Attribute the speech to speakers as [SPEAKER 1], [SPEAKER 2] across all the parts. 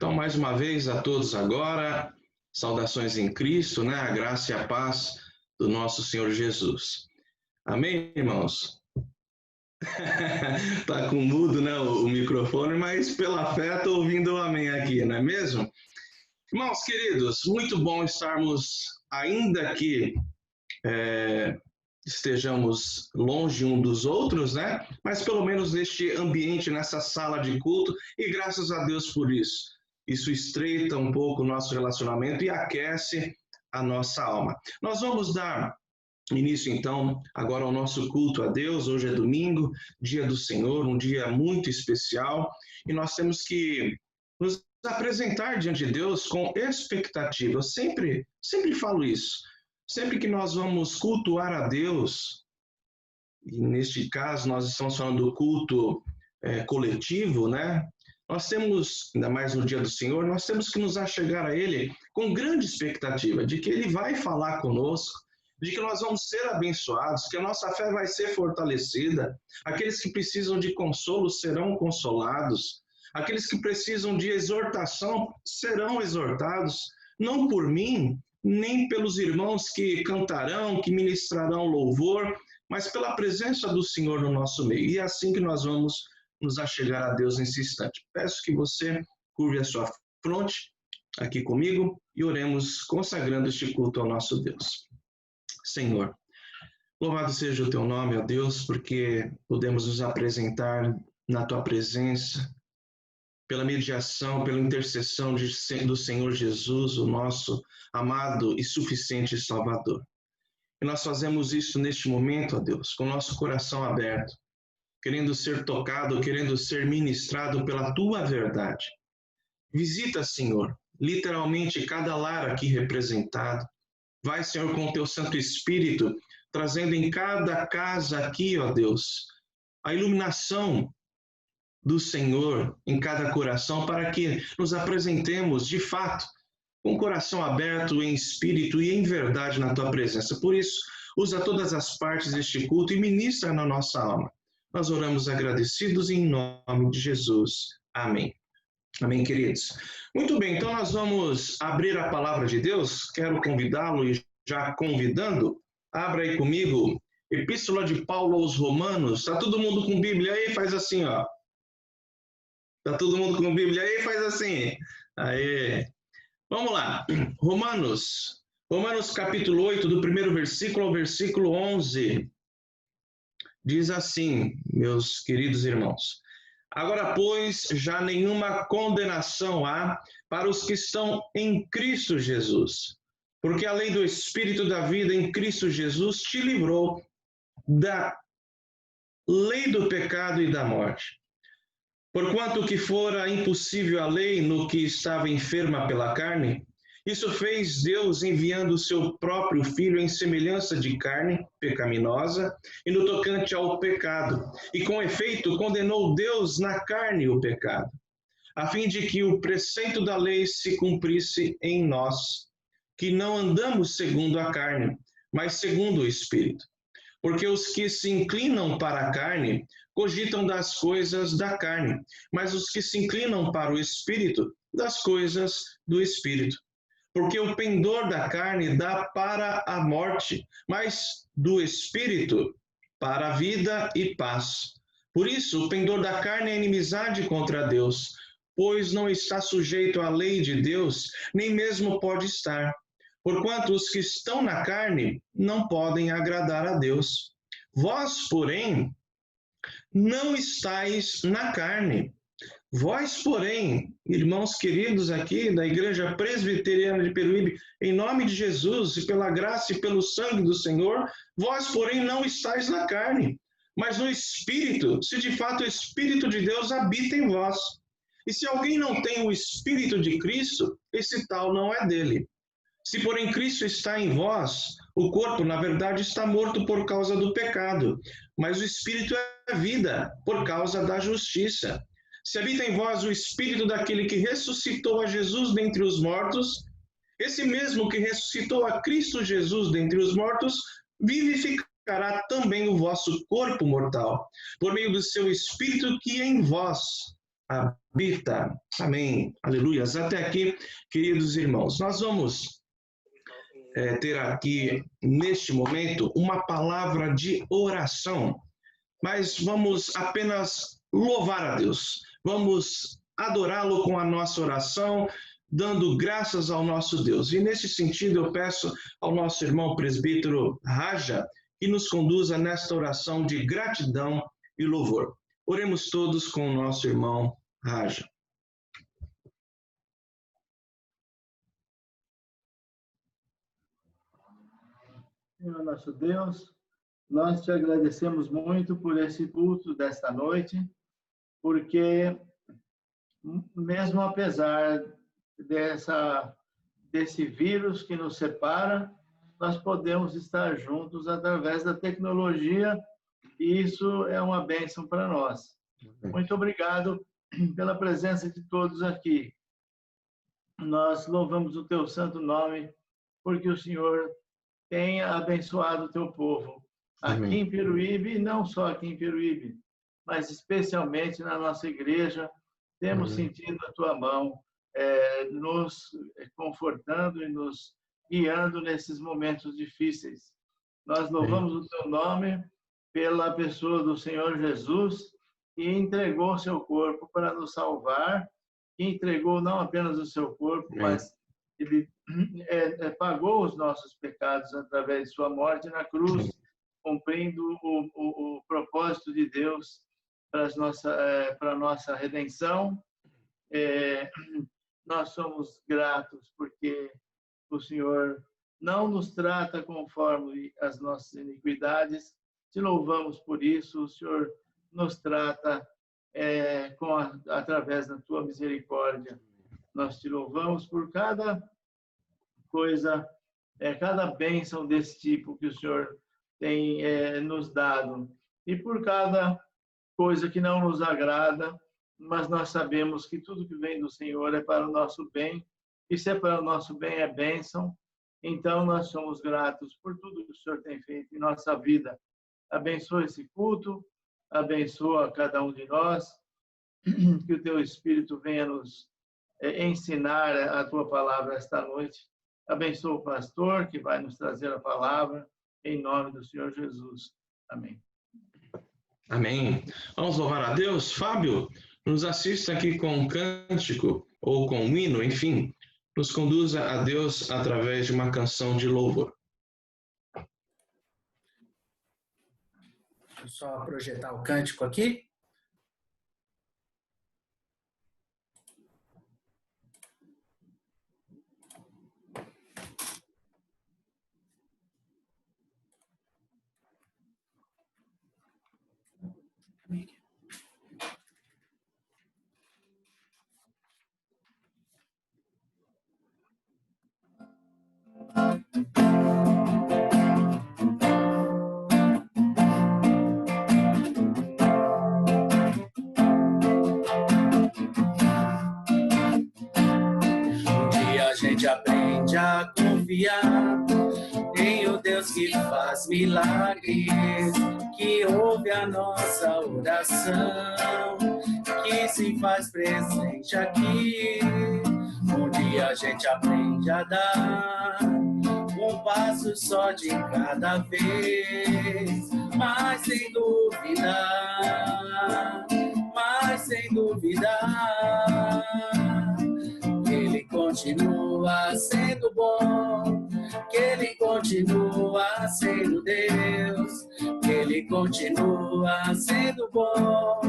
[SPEAKER 1] Então, mais uma vez, a todos agora, saudações em Cristo, né? A graça e a paz do nosso Senhor Jesus. Amém, irmãos? Tá com mudo, né, o microfone, mas pela fé estou ouvindo o amém aqui, não é mesmo? Irmãos queridos, muito bom estarmos ainda aqui, estejamos longe um dos outros, né? Mas pelo menos neste ambiente, nessa sala de culto, e graças a Deus por isso. Isso estreita um pouco o nosso relacionamento e aquece a nossa alma. Nós vamos dar início, então, agora ao nosso culto a Deus. Hoje é domingo, dia do Senhor, um dia muito especial, e nós temos que nos apresentar diante de Deus com expectativa. Eu sempre falo isso. Sempre que nós vamos cultuar a Deus, e neste caso nós estamos falando do culto coletivo, né? Nós temos, ainda mais no dia do Senhor, nós temos que nos achegar a Ele com grande expectativa de que Ele vai falar conosco, de que nós vamos ser abençoados, que a nossa fé vai ser fortalecida, aqueles que precisam de consolo serão consolados, aqueles que precisam de exortação serão exortados, não por mim, nem pelos irmãos que cantarão, que ministrarão louvor, mas pela presença do Senhor no nosso meio. E é assim que nós vamos nos achegar a Deus nesse instante. Peço que você curve a sua fronte aqui comigo e oremos consagrando este culto ao nosso Deus. Senhor, louvado seja o teu nome, ó Deus, porque podemos nos apresentar na tua presença, pela mediação, pela intercessão do Senhor Jesus, o nosso amado e suficiente Salvador. E nós fazemos isso neste momento, ó Deus, com o nosso coração aberto, querendo ser tocado, querendo ser ministrado pela tua verdade. Visita, Senhor, literalmente cada lar aqui representado. Vai, Senhor, com o teu Santo Espírito, trazendo em cada casa aqui, ó Deus, a iluminação do Senhor em cada coração, para que nos apresentemos, de fato, com o coração aberto em espírito e em verdade na tua presença. Por isso, usa todas as partes deste culto e ministra na nossa alma. Nós oramos agradecidos em nome de Jesus. Amém. Amém, queridos. Muito bem, então nós vamos abrir a palavra de Deus. Quero convidá-lo e já convidando, abra aí comigo, Epístola de Paulo aos Romanos. Está todo mundo com Bíblia aí? Faz assim, ó. Está todo mundo com Bíblia aí? Faz assim. Aê. Vamos lá. Romanos capítulo 8, do primeiro versículo ao versículo 11. Diz assim, meus queridos irmãos: agora, pois, já nenhuma condenação há para os que estão em Cristo Jesus, porque a lei do Espírito da vida em Cristo Jesus te livrou da lei do pecado e da morte. Porquanto que fora impossível a lei no que estava enferma pela carne, isso fez Deus enviando o seu próprio Filho em semelhança de carne pecaminosa e no tocante ao pecado. E com efeito condenou Deus na carne o pecado, a fim de que o preceito da lei se cumprisse em nós, que não andamos segundo a carne, mas segundo o Espírito. Porque os que se inclinam para a carne cogitam das coisas da carne, mas os que se inclinam para o Espírito, das coisas do Espírito. Porque o pendor da carne dá para a morte, mas do Espírito para a vida e paz. Por isso, o pendor da carne é inimizade contra Deus, pois não está sujeito à lei de Deus, nem mesmo pode estar. Porquanto os que estão na carne não podem agradar a Deus. Vós, porém, não estáis na carne. Vós, porém, irmãos queridos aqui da Igreja Presbiteriana de Peruíbe, em nome de Jesus e pela graça e pelo sangue do Senhor, vós, porém, não estáis na carne, mas no Espírito, se de fato o Espírito de Deus habita em vós. E se alguém não tem o Espírito de Cristo, esse tal não é dele. Se, porém, Cristo está em vós, o corpo, na verdade, está morto por causa do pecado, mas o Espírito é vida por causa da justiça. Se habita em vós o Espírito daquele que ressuscitou a Jesus dentre os mortos, esse mesmo que ressuscitou a Cristo Jesus dentre os mortos, vivificará também o vosso corpo mortal, por meio do seu Espírito que em vós habita. Amém. Aleluias. Até aqui, queridos irmãos, nós vamos ter aqui, neste momento, uma palavra de oração, mas vamos apenas louvar a Deus. Vamos adorá-lo com a nossa oração, dando graças ao nosso Deus. E nesse sentido, eu peço ao nosso irmão presbítero Raja que nos conduza nesta oração de gratidão e louvor. Oremos todos com o nosso irmão Raja.
[SPEAKER 2] Senhor nosso Deus, nós te agradecemos muito por esse culto desta noite, porque mesmo apesar desse vírus que nos separa, nós podemos estar juntos através da tecnologia e isso é uma bênção para nós. Muito obrigado pela presença de todos aqui. Nós louvamos o teu santo nome, porque o Senhor tem abençoado o teu povo aqui em Peruíbe, e não só aqui em Peruíbe, mas especialmente na nossa igreja. Temos sentido a tua mão nos confortando e nos guiando nesses momentos difíceis. Nós louvamos o teu nome pela pessoa do Senhor Jesus, que entregou seu corpo para nos salvar, que entregou não apenas o seu corpo, mas ele pagou os nossos pecados através de sua morte na cruz, cumprindo o propósito de Deus para a nossa redenção. Nós somos gratos porque o Senhor não nos trata conforme as nossas iniquidades. Te louvamos por isso. O Senhor nos trata através da tua misericórdia. Nós te louvamos por cada coisa, cada bênção desse tipo que o Senhor tem nos dado. E por cada coisa que não nos agrada, mas nós sabemos que tudo que vem do Senhor é para o nosso bem. E se é para o nosso bem, é bênção. Então, nós somos gratos por tudo que o Senhor tem feito em nossa vida. Abençoa esse culto, abençoa cada um de nós, que o teu Espírito venha nos ensinar a tua palavra esta noite. Abençoa o pastor que vai nos trazer a palavra, em nome do Senhor Jesus. Amém.
[SPEAKER 1] Amém. Vamos louvar a Deus. Fábio, nos assista aqui com um cântico ou com um hino, enfim, nos conduza a Deus através de uma canção de louvor.
[SPEAKER 3] Deixa eu só projetar o cântico aqui. A gente aprende a confiar em o Deus que faz milagres, que ouve a nossa oração, que se faz presente aqui. Um dia a gente aprende a dar um passo só de cada vez, mas sem dúvida, Ele continua sendo bom, que Ele continua sendo Deus, que Ele continua sendo bom,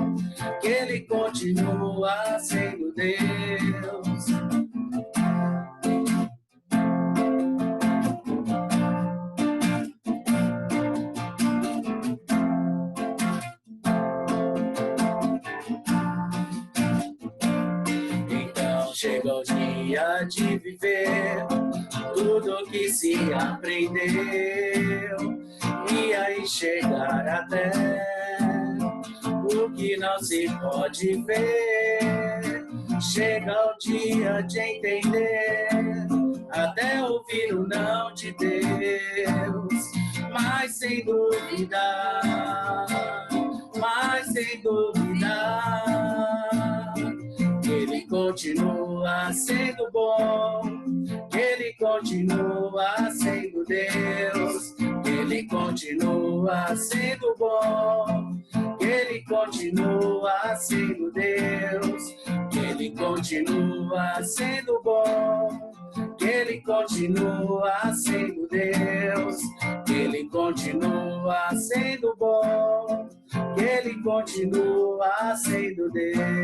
[SPEAKER 3] que Ele continua sendo Deus. Chega o dia de viver tudo que se aprendeu e aí chegar até o que não se pode ver. Chega o dia de entender, até ouvir o não de Deus, mas sem dúvida, continua sendo bom, que Ele continua sendo Deus, que Ele continua sendo bom, que Ele continua sendo Deus, que Ele continua sendo bom, que Ele continua sendo Deus, que Ele continua sendo bom, que Ele continua sendo Deus.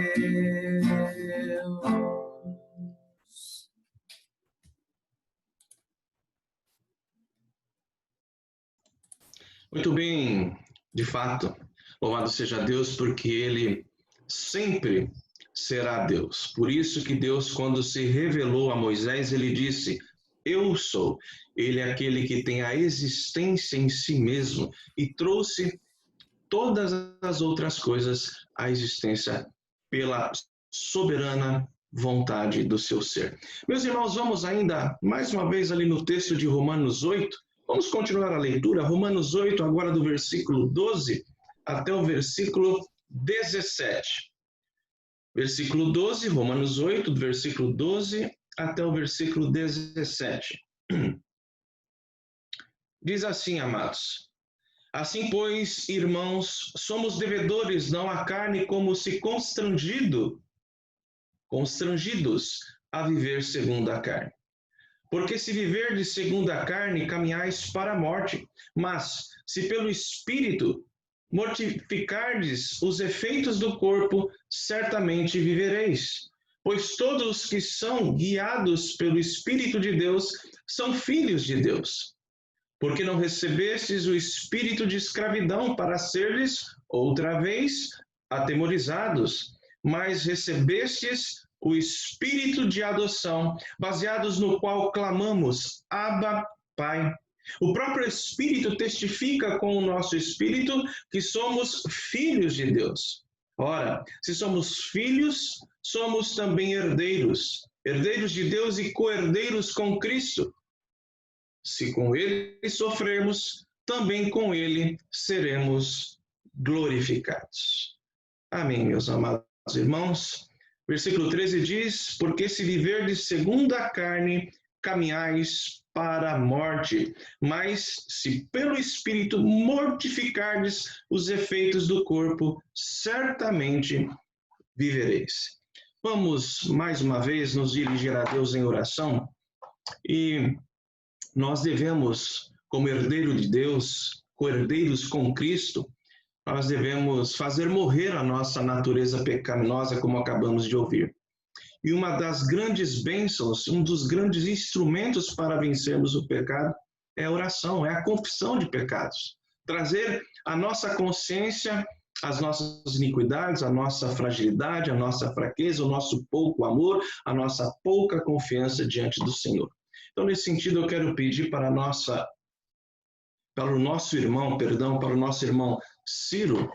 [SPEAKER 1] Muito bem, de fato, louvado seja Deus, porque Ele sempre será Deus. Por isso que Deus, quando se revelou a Moisés, Ele disse: eu sou. Ele é aquele que tem a existência em si mesmo e trouxe todas as outras coisas à existência pela soberana vontade do seu ser. Meus irmãos, vamos ainda mais uma vez ali no texto de Romanos 8. Vamos continuar a leitura, Romanos 8, agora do versículo 12 até o versículo 17. Versículo 12, Romanos 8, do versículo 12 até o versículo 17. Diz assim, amados: assim, pois, irmãos, somos devedores não à carne, como se constrangidos a viver segundo a carne. Porque se viverdes segundo a carne, caminhais para a morte, mas se pelo Espírito mortificardes os efeitos do corpo, certamente vivereis. Pois todos que são guiados pelo Espírito de Deus são filhos de Deus. Porque não recebestes o espírito de escravidão para serdes outra vez atemorizados, mas recebestes o espírito de adoção, baseados no qual clamamos: Abba, Pai. O próprio Espírito testifica com o nosso espírito que somos filhos de Deus. Ora, se somos filhos, somos também herdeiros, herdeiros de Deus e co-herdeiros com Cristo. Se com Ele sofrermos, também com Ele seremos glorificados. Amém, meus amados irmãos. Versículo 13 diz: porque se viverdes segundo a carne, caminhais para a morte, mas se pelo Espírito mortificardes os efeitos do corpo, certamente vivereis. Vamos mais uma vez nos dirigir a Deus em oração, e nós devemos, como herdeiro de Deus, co-herdeiros com Cristo, nós devemos fazer morrer a nossa natureza pecaminosa, como acabamos de ouvir. E uma das grandes bênçãos, um dos grandes instrumentos para vencermos o pecado é a oração, é a confissão de pecados. Trazer à nossa consciência as nossas iniquidades, a nossa fragilidade, a nossa fraqueza, o nosso pouco amor, a nossa pouca confiança diante do Senhor. Então, nesse sentido, eu quero pedir para o nosso irmão Ciro,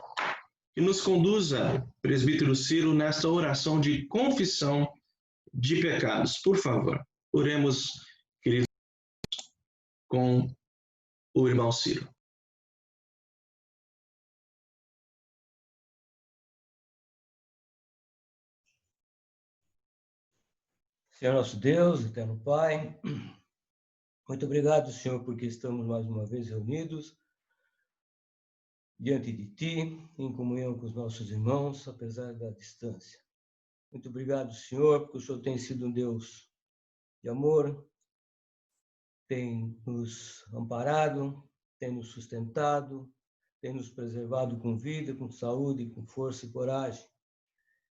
[SPEAKER 1] que nos conduza, presbítero Ciro, nessa oração de confissão de pecados. Por favor, oremos, queridos, com o irmão Ciro.
[SPEAKER 4] Senhor nosso Deus, eterno Pai, muito obrigado, Senhor, porque estamos mais uma vez reunidos diante de Ti, em comunhão com os nossos irmãos, apesar da distância. Muito obrigado, Senhor, porque o Senhor tem sido um Deus de amor, tem nos amparado, tem nos sustentado, tem nos preservado com vida, com saúde, com força e coragem,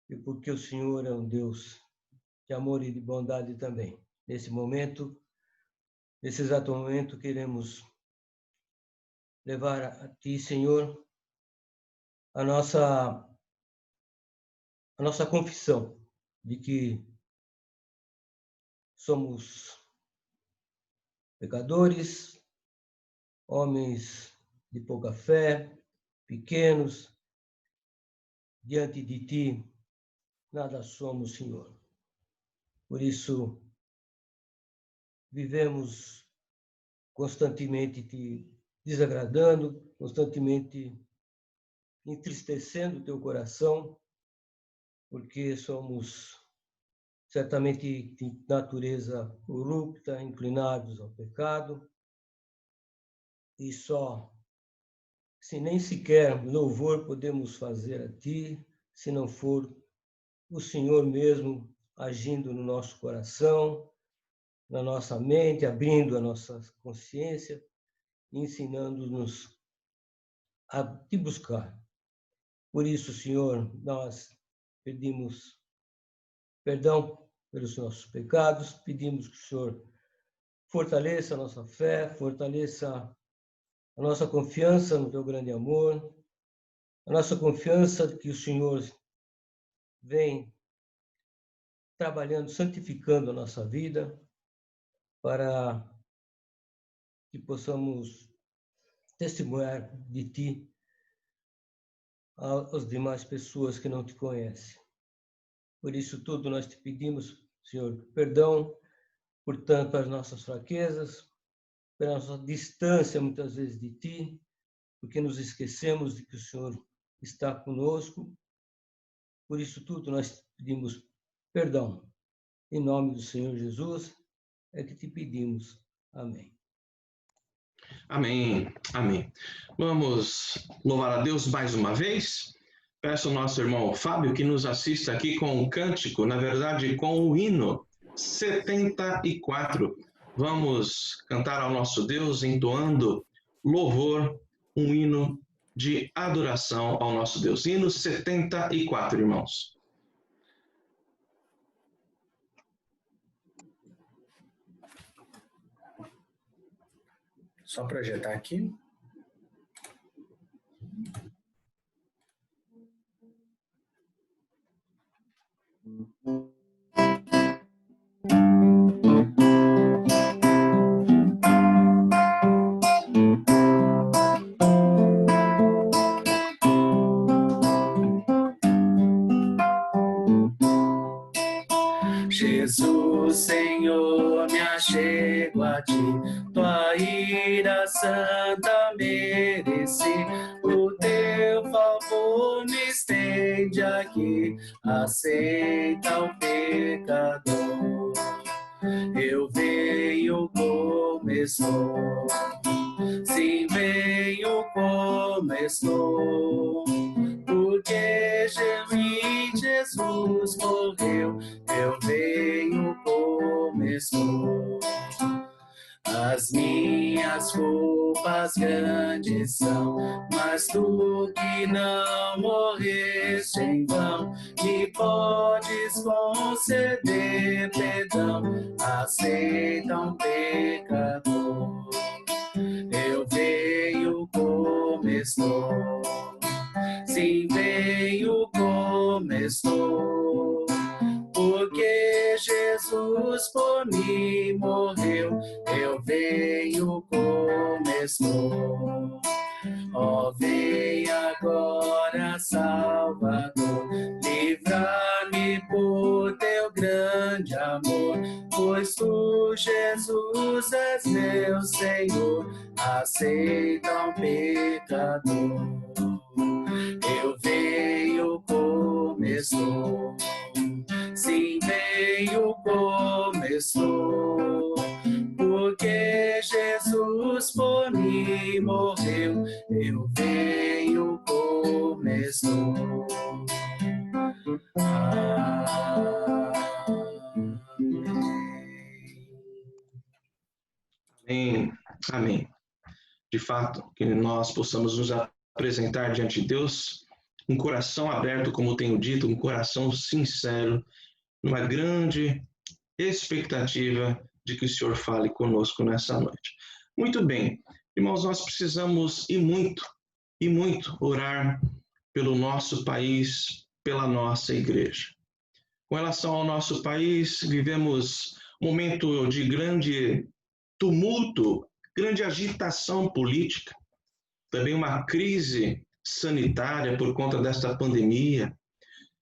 [SPEAKER 4] e porque o Senhor é um Deus de amor e de bondade também. Nesse exato momento, queremos levar a Ti, Senhor, a nossa confissão de que somos pecadores, homens de pouca fé, pequenos, diante de Ti, nada somos, Senhor. Por isso, vivemos constantemente Te desagradando, constantemente entristecendo o Teu coração, porque somos certamente de natureza corrupta, inclinados ao pecado, e só, se nem sequer louvor podemos fazer a Ti, se não for o Senhor mesmo agindo no nosso coração, na nossa mente, abrindo a nossa consciência, ensinando-nos a Te buscar. Por isso, Senhor, nós pedimos perdão pelos nossos pecados, pedimos que o Senhor fortaleça a nossa fé, fortaleça a nossa confiança no Teu grande amor, a nossa confiança de que o Senhor vem trabalhando, santificando a nossa vida, para que possamos testemunhar de Ti às demais pessoas que não Te conhecem. Por isso tudo nós Te pedimos, Senhor, perdão por tantas nossas fraquezas, pela nossa distância muitas vezes de Ti, porque nos esquecemos de que o Senhor está conosco. Por isso tudo nós pedimos perdão. Em nome do Senhor Jesus é que Te pedimos. Amém.
[SPEAKER 1] Amém, amém. Vamos louvar a Deus mais uma vez. Peço ao nosso irmão Fábio que nos assista aqui com um cântico, na verdade com o hino 74. Vamos cantar ao nosso Deus entoando louvor, um hino de adoração ao nosso Deus. Hino 74, irmãos.
[SPEAKER 3] Só projetar aqui. Jesus, Senhor, me achego a Ti, Tua ira santa mereci, o Teu favor me estende aqui, aceita o pecador. Eu venho como estou, sim, venho como estou, porque Jesus morreu, eu venho como estou. As minhas culpas grandes são, mas Tu que não morreste em vão, me podes conceder perdão, aceita um pecador. Eu venho como estou, sim, venho como estou, porque Jesus por mim morreu, eu venho como estou. Ó, vem agora, Salvador, livrar-me por Teu grande amor, pois Tu, Jesus, és meu Senhor, aceita um pecador. Eu venho como estou, sim, venho como estou, porque Jesus por mim morreu, eu venho como estou.
[SPEAKER 1] Amém, amém. De fato, que nós possamos nos apresentar diante de Deus, um coração aberto, como tenho dito, um coração sincero, numa grande expectativa de que o Senhor fale conosco nessa noite. Muito bem, irmãos, nós precisamos e muito orar pelo nosso país, pela nossa igreja. Com relação ao nosso país, vivemos um momento de grande tumulto, grande agitação política, também uma crise sanitária por conta desta pandemia,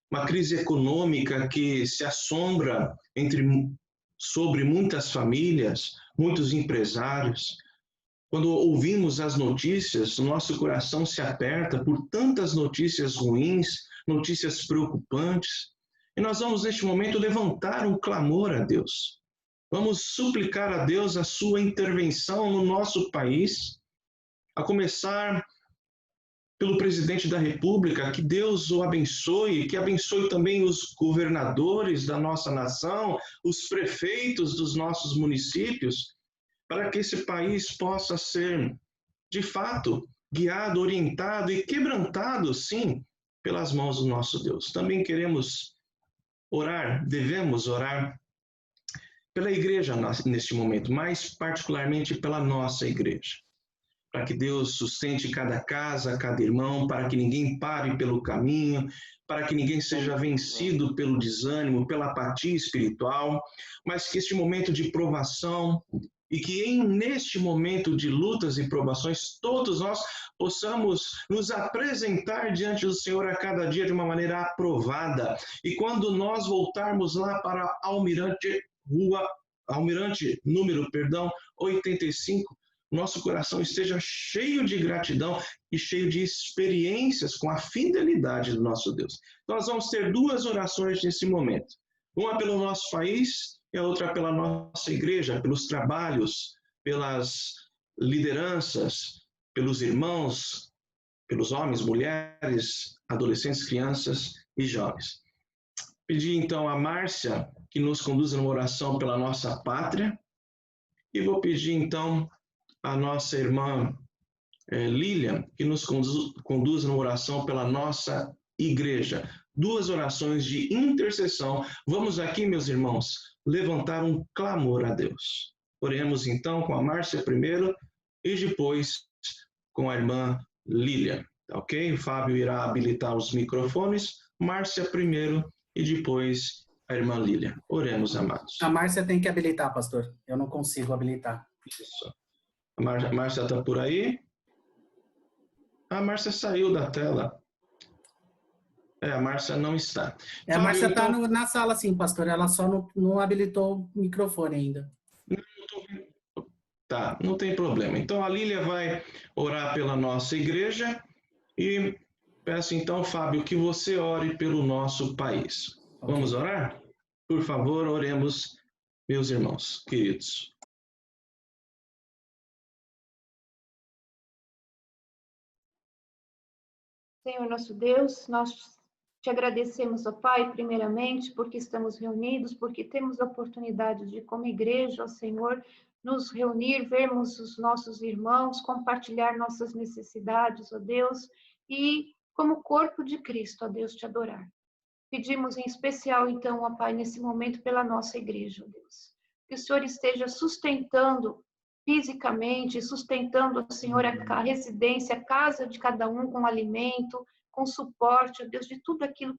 [SPEAKER 1] uma crise econômica que se assombra sobre muitas famílias, muitos empresários. Quando ouvimos as notícias, o nosso coração se aperta por tantas notícias ruins, notícias preocupantes. E nós vamos, neste momento, levantar um clamor a Deus. Vamos suplicar a Deus a sua intervenção no nosso país, a começar pelo presidente da República, que Deus o abençoe, que abençoe também os governadores da nossa nação, os prefeitos dos nossos municípios, para que esse país possa ser, de fato, guiado, orientado e quebrantado, sim, pelas mãos do nosso Deus. Também queremos orar, devemos orar pela igreja neste momento, mais particularmente pela nossa igreja, para que Deus sustente cada casa, cada irmão, para que ninguém pare pelo caminho, para que ninguém seja vencido pelo desânimo, pela apatia espiritual, mas que este momento de provação e que neste momento de lutas e provações, todos nós possamos nos apresentar diante do Senhor a cada dia de uma maneira aprovada. E quando nós voltarmos lá para Almirante número 85, nosso coração esteja cheio de gratidão e cheio de experiências com a fidelidade do nosso Deus. Nós vamos ter duas orações nesse momento. Uma pelo nosso país e a outra pela nossa igreja, pelos trabalhos, pelas lideranças, pelos irmãos, pelos homens, mulheres, adolescentes, crianças e jovens. Pedi então a Márcia que nos conduza numa oração pela nossa pátria e vou pedir então a nossa irmã Lilian que nos conduza numa oração pela nossa igreja. Duas orações de intercessão. Vamos aqui, meus irmãos, levantar um clamor a Deus. Oremos então com a Márcia primeiro e depois com a irmã Lilian, tá ok? O Fábio irá habilitar os microfones, Márcia primeiro e depois a irmã Lilian. Oremos, amados.
[SPEAKER 3] A Márcia tem que habilitar, pastor. Eu não consigo habilitar.
[SPEAKER 1] Isso. A Márcia está por aí? A Márcia saiu da tela. A Márcia não está.
[SPEAKER 3] A Márcia está na sala, sim, pastor. Ela só não habilitou o microfone ainda.
[SPEAKER 1] Tá, não tem problema. Então a Lília vai orar pela nossa igreja e peço então, Fábio, que você ore pelo nosso país. Okay. Vamos orar? Por favor, oremos, meus irmãos queridos.
[SPEAKER 5] Senhor nosso Deus, nós te agradecemos, ó Pai, primeiramente, porque estamos reunidos, porque temos a oportunidade de, como igreja, ó Senhor, nos reunir, vermos os nossos irmãos, compartilhar nossas necessidades, ó Deus, e como corpo de Cristo, ó Deus, te adorar. Pedimos em especial, então, ó Pai, nesse momento, pela nossa igreja, ó Deus, que o Senhor esteja sustentando fisicamente, sustentando, ó Senhor, a residência, a casa de cada um com alimento, com suporte, ó Deus, de tudo aquilo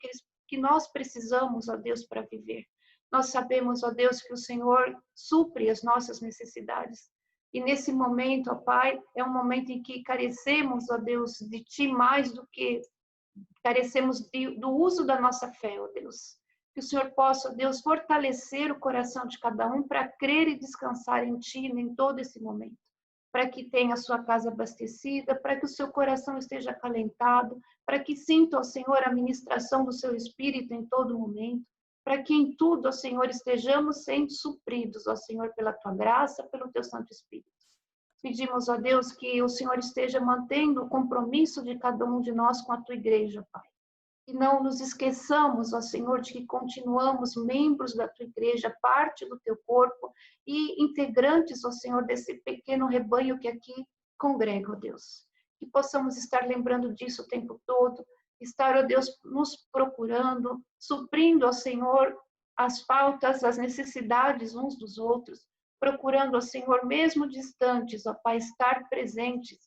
[SPEAKER 5] que nós precisamos, ó Deus, para viver. Nós sabemos, ó Deus, que o Senhor supre as nossas necessidades. E nesse momento, ó Pai, é um momento em que carecemos, ó Deus, de Ti mais do que carecemos do uso da nossa fé, ó Deus. Que o Senhor possa, ó Deus, fortalecer o coração de cada um para crer e descansar em Ti em todo esse momento. Para que tenha a sua casa abastecida, para que o seu coração esteja acalentado, para que sinta, ó Senhor, a ministração do seu Espírito em todo momento, para que em tudo, ó Senhor, estejamos sendo supridos, ó Senhor, pela Tua graça, pelo Teu Santo Espírito. Pedimos, ó Deus, que o Senhor esteja mantendo o compromisso de cada um de nós com a Tua igreja, Pai. Que não nos esqueçamos, ó Senhor, de que continuamos membros da Tua igreja, parte do Teu corpo e integrantes, ó Senhor, desse pequeno rebanho que aqui congrega, ó Deus. Que possamos estar lembrando disso o tempo todo, estar, ó Deus, nos procurando, suprindo, ó Senhor, as faltas, as necessidades uns dos outros, procurando, ó Senhor, mesmo distantes, ó Pai, estar presentes,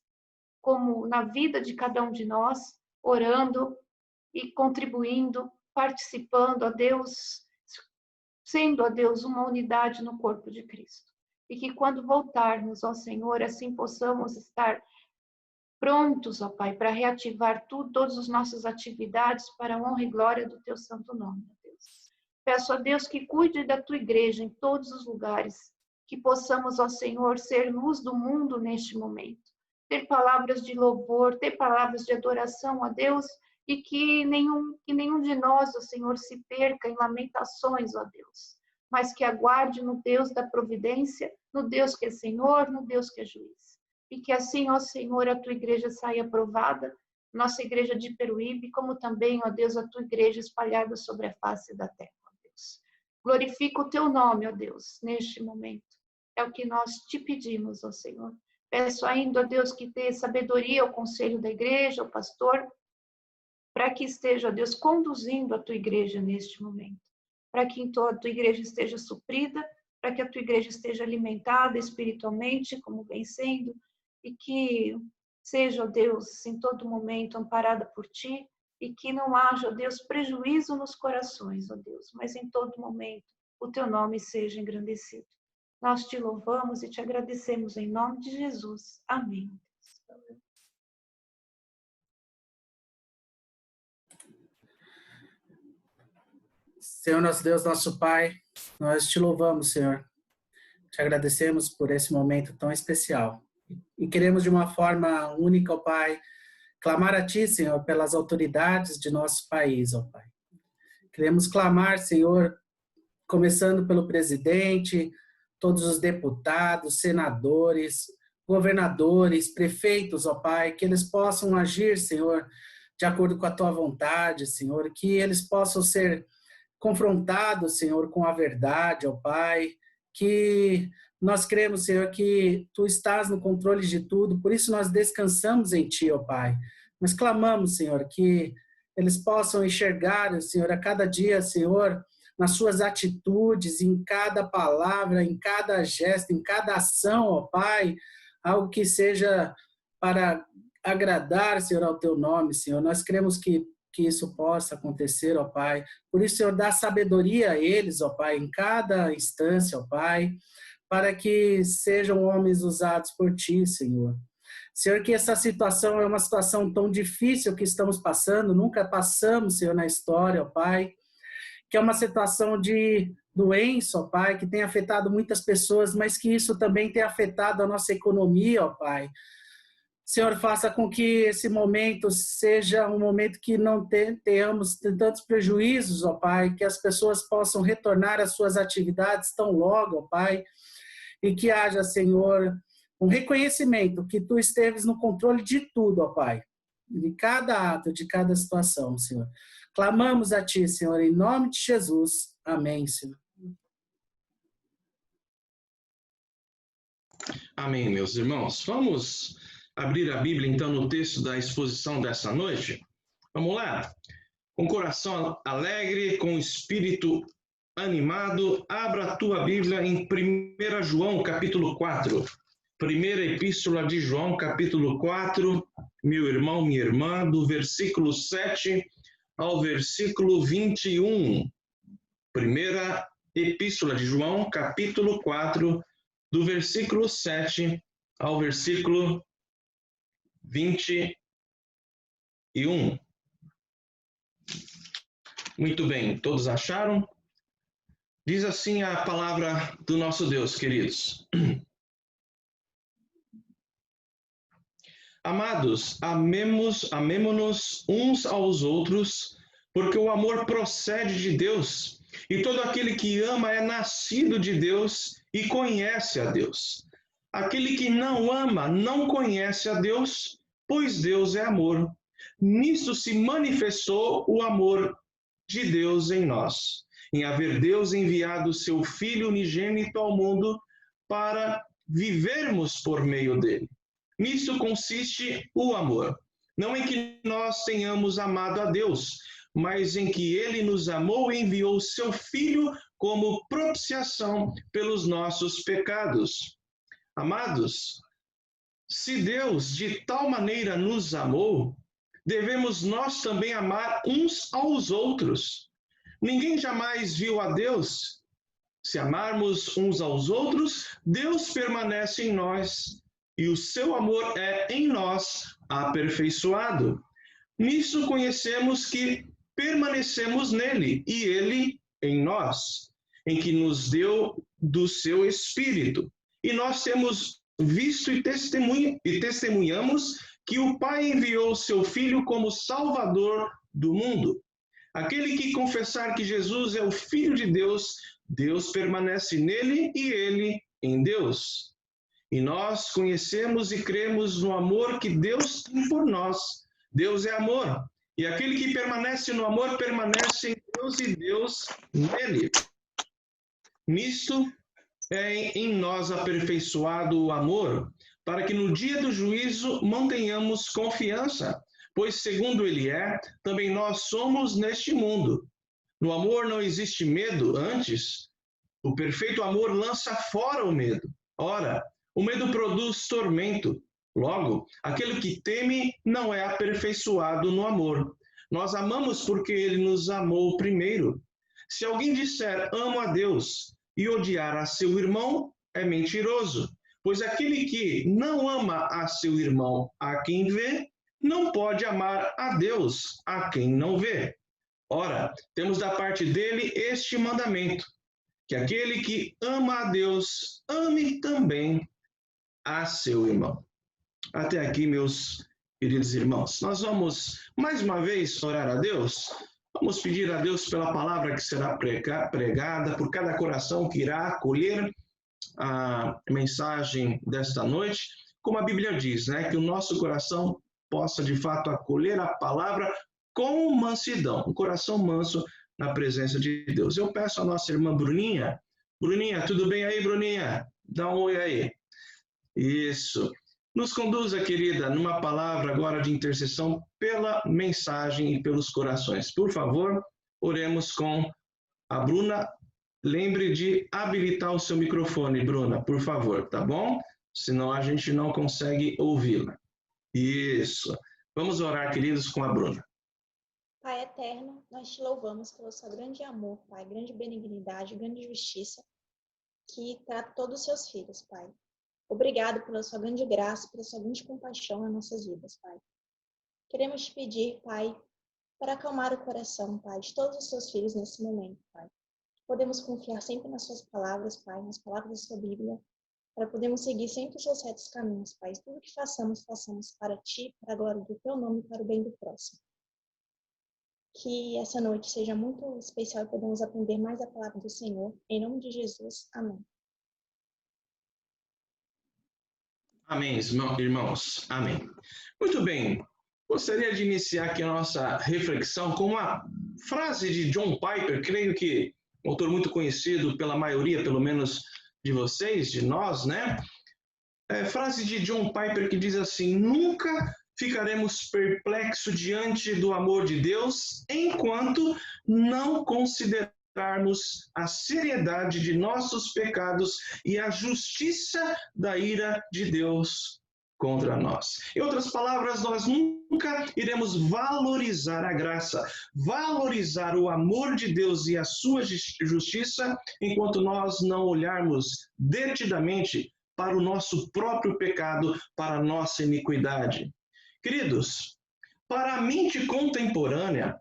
[SPEAKER 5] como na vida de cada um de nós, orando e contribuindo, participando, ó Deus, sendo, ó Deus, uma unidade no corpo de Cristo. E que quando voltarmos, ó Senhor, assim possamos estar prontos, ó Pai, para reativar todas as nossas atividades para a honra e glória do Teu santo nome, ó Deus. Peço a Deus que cuide da Tua igreja em todos os lugares, que possamos, ó Senhor, ser luz do mundo neste momento, ter palavras de louvor, ter palavras de adoração a Deus e que nenhum de nós, ó Senhor, se perca em lamentações, ó Deus, mas que aguarde no Deus da providência, no Deus que é Senhor, no Deus que é juiz. E que assim, ó Senhor, a tua igreja saia aprovada, nossa igreja de Peruíbe, como também, ó Deus, a tua igreja espalhada sobre a face da terra, ó Deus. Glorifica o teu nome, ó Deus, neste momento. É o que nós te pedimos, ó Senhor. Peço ainda, ó Deus, que dê sabedoria ao conselho da igreja, ao pastor, para que esteja, ó Deus, conduzindo a tua igreja neste momento. Para que então a tua igreja esteja suprida, para que a tua igreja esteja alimentada espiritualmente, como vem sendo, e que seja, ó Deus, em todo momento amparada por ti, e que não haja, ó Deus, prejuízo nos corações, ó Deus, mas em todo momento o teu nome seja engrandecido. Nós te louvamos e te agradecemos em nome de Jesus. Amém.
[SPEAKER 3] Senhor nosso Deus, nosso Pai, nós te louvamos, Senhor. Te agradecemos por esse momento tão especial. E queremos de uma forma única, ó Pai, clamar a Ti, Senhor, pelas autoridades de nosso país, ó Pai. Queremos clamar, Senhor, começando pelo presidente, todos os deputados, senadores, governadores, prefeitos, ó Pai, que eles possam agir, Senhor, de acordo com a Tua vontade, Senhor, que eles possam ser confrontados, Senhor, com a verdade, ó Pai, que nós cremos, Senhor, que Tu estás no controle de tudo, por isso nós descansamos em Ti, ó Pai. Nós clamamos, Senhor, que eles possam enxergar, Senhor, a cada dia, Senhor, nas suas atitudes, em cada palavra, em cada gesto, em cada ação, ó Pai, algo que seja para agradar, Senhor, ao Teu nome, Senhor. Nós cremos que isso possa acontecer, ó Pai. Por isso, Senhor, dá sabedoria a eles, ó Pai, em cada instância, ó Pai, para que sejam homens usados por Ti, Senhor. Senhor, que essa situação é uma situação tão difícil que estamos passando, nunca passamos, Senhor, na história, ó Pai, que é uma situação de doença, ó Pai, que tem afetado muitas pessoas, mas que isso também tem afetado a nossa economia, ó Pai. Senhor, faça com que esse momento seja um momento que não tenhamos tantos prejuízos, ó Pai, que as pessoas possam retornar às suas atividades tão logo, ó Pai, e que haja, Senhor, um reconhecimento que Tu esteves no controle de tudo, ó Pai, de cada ato, de cada situação, Senhor. Clamamos a Ti, Senhor, em nome de Jesus. Amém, Senhor.
[SPEAKER 1] Amém, meus irmãos. Vamos abrir a Bíblia, então, no texto da exposição dessa noite. Vamos lá? Com coração alegre, com espírito animado, abra a tua Bíblia em 1 João, capítulo 4. Primeira Epístola de João, capítulo 4, meu irmão, minha irmã, do versículo 7 ao versículo 21. Primeira Epístola de João, capítulo 4, do versículo 7 ao versículo 21. Muito bem, todos acharam? Diz assim a palavra do nosso Deus, queridos. Amados, amemo-nos uns aos outros, porque o amor procede de Deus, e todo aquele que ama é nascido de Deus e conhece a Deus. Aquele que não ama não conhece a Deus, pois Deus é amor. Nisso se manifestou o amor de Deus em nós, em haver Deus enviado o seu Filho unigênito ao mundo para vivermos por meio dele. Nisso consiste o amor, não em que nós tenhamos amado a Deus, mas em que ele nos amou e enviou o seu Filho como propiciação pelos nossos pecados. Amados, se Deus de tal maneira nos amou, devemos nós também amar uns aos outros. Ninguém jamais viu a Deus. Se amarmos uns aos outros, Deus permanece em nós, e o seu amor é em nós aperfeiçoado. Nisso conhecemos que permanecemos nele, e ele em nós, em que nos deu do seu Espírito. E nós temos visto e testemunhamos que o Pai enviou seu Filho como Salvador do mundo. Aquele que confessar que Jesus é o Filho de Deus, Deus permanece nele e ele em Deus. E nós conhecemos e cremos no amor que Deus tem por nós. Deus é amor. E aquele que permanece no amor, permanece em Deus e Deus nele. Nisto é em nós aperfeiçoado o amor, para que no dia do juízo mantenhamos confiança, pois segundo ele é, também nós somos neste mundo. No amor não existe medo, antes, o perfeito amor lança fora o medo. Ora, o medo produz tormento. Logo, aquele que teme não é aperfeiçoado no amor. Nós amamos porque ele nos amou primeiro. Se alguém disser amo a Deus e odiar a seu irmão, é mentiroso. Pois aquele que não ama a seu irmão, a quem vê, não pode amar a Deus, a quem não vê. Ora, temos da parte dele este mandamento, que aquele que ama a Deus, ame também a seu irmão. Até aqui, meus queridos irmãos. Nós vamos, mais uma vez, orar a Deus. Vamos pedir a Deus pela palavra que será pregada, por cada coração que irá acolher a mensagem desta noite. Como a Bíblia diz, né, que o nosso coração possa, de fato, acolher a palavra com mansidão, um coração manso na presença de Deus. Eu peço à nossa irmã Bruninha. Bruninha, tudo bem aí, Bruninha? Dá um oi aí. Isso. Nos conduza, querida, numa palavra agora de intercessão pela mensagem e pelos corações. Por favor, oremos com a Bruna. Lembre de habilitar o seu microfone, Bruna, por favor, tá bom? Senão a gente não consegue ouvi-la. Isso. Vamos orar, queridos, com a Bruna.
[SPEAKER 6] Pai eterno, nós te louvamos pelo seu grande amor, Pai, grande benignidade, grande justiça, que trata todos os seus filhos, Pai. Obrigado pela sua grande graça, pela sua grande compaixão nas nossas vidas, Pai. Queremos te pedir, Pai, para acalmar o coração, Pai, de todos os seus filhos nesse momento, Pai. Podemos confiar sempre nas suas palavras, Pai, nas palavras da sua Bíblia, para podermos seguir sempre os seus retos caminhos, Pai. Tudo que façamos, façamos para ti, para a glória do teu nome e para o bem do próximo. Que essa noite seja muito especial e podemos aprender mais a palavra do Senhor. Em nome de Jesus. Amém.
[SPEAKER 1] Amém, irmãos. Amém. Muito bem. Gostaria de iniciar aqui a nossa reflexão com uma frase de John Piper, creio que um autor muito conhecido pela maioria, pelo menos de vocês, de nós, né? Frase de John Piper que diz assim: nunca ficaremos perplexos diante do amor de Deus enquanto não considerarmos a seriedade de nossos pecados e a justiça da ira de Deus contra nós. Em outras palavras, nós nunca iremos valorizar a graça, valorizar o amor de Deus e a sua justiça enquanto nós não olharmos detidamente para o nosso próprio pecado, para a nossa iniquidade. Queridos, para a mente contemporânea,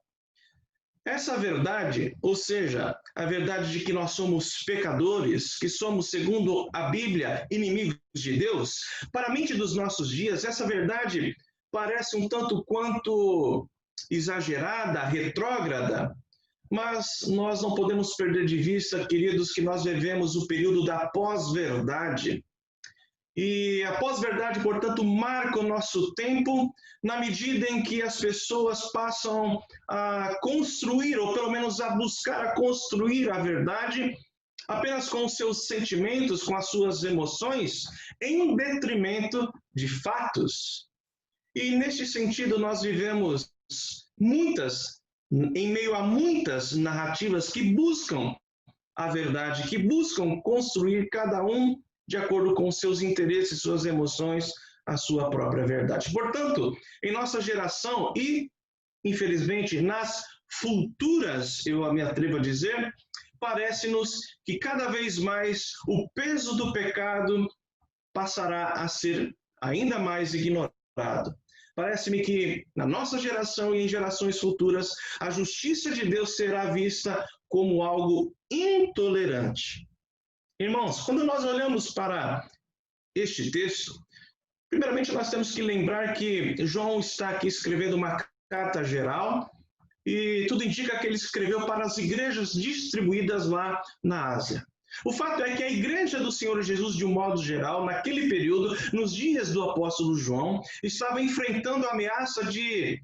[SPEAKER 1] essa verdade, ou seja, a verdade de que nós somos pecadores, que somos, segundo a Bíblia, inimigos de Deus, para a mente dos nossos dias, essa verdade parece um tanto quanto exagerada, retrógrada, mas nós não podemos perder de vista, queridos, que nós vivemos o período da pós-verdade. E a pós-verdade, portanto, marca o nosso tempo na medida em que as pessoas passam a construir, ou pelo menos a buscar a construir a verdade apenas com os seus sentimentos, com as suas emoções, em detrimento de fatos. E neste sentido nós vivemos em meio a muitas narrativas que buscam a verdade, que buscam construir cada um de acordo com seus interesses, suas emoções, a sua própria verdade. Portanto, em nossa geração e, infelizmente, nas futuras, eu me atrevo a dizer, parece-nos que cada vez mais o peso do pecado passará a ser ainda mais ignorado. Parece-me que na nossa geração e em gerações futuras, a justiça de Deus será vista como algo intolerante. Irmãos, quando nós olhamos para este texto, Primeiramente, nós temos que lembrar que João está aqui escrevendo uma carta geral e tudo indica que ele escreveu para as igrejas distribuídas lá na Ásia. O fato é que a igreja do Senhor Jesus, de um modo geral, naquele período, nos dias do apóstolo João, estava enfrentando a ameaça de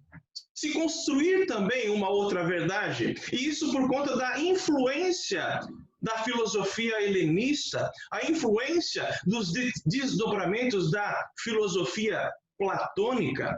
[SPEAKER 1] se construir também uma outra verdade. E isso por conta da influência da filosofia helenista, a influência dos desdobramentos da filosofia platônica.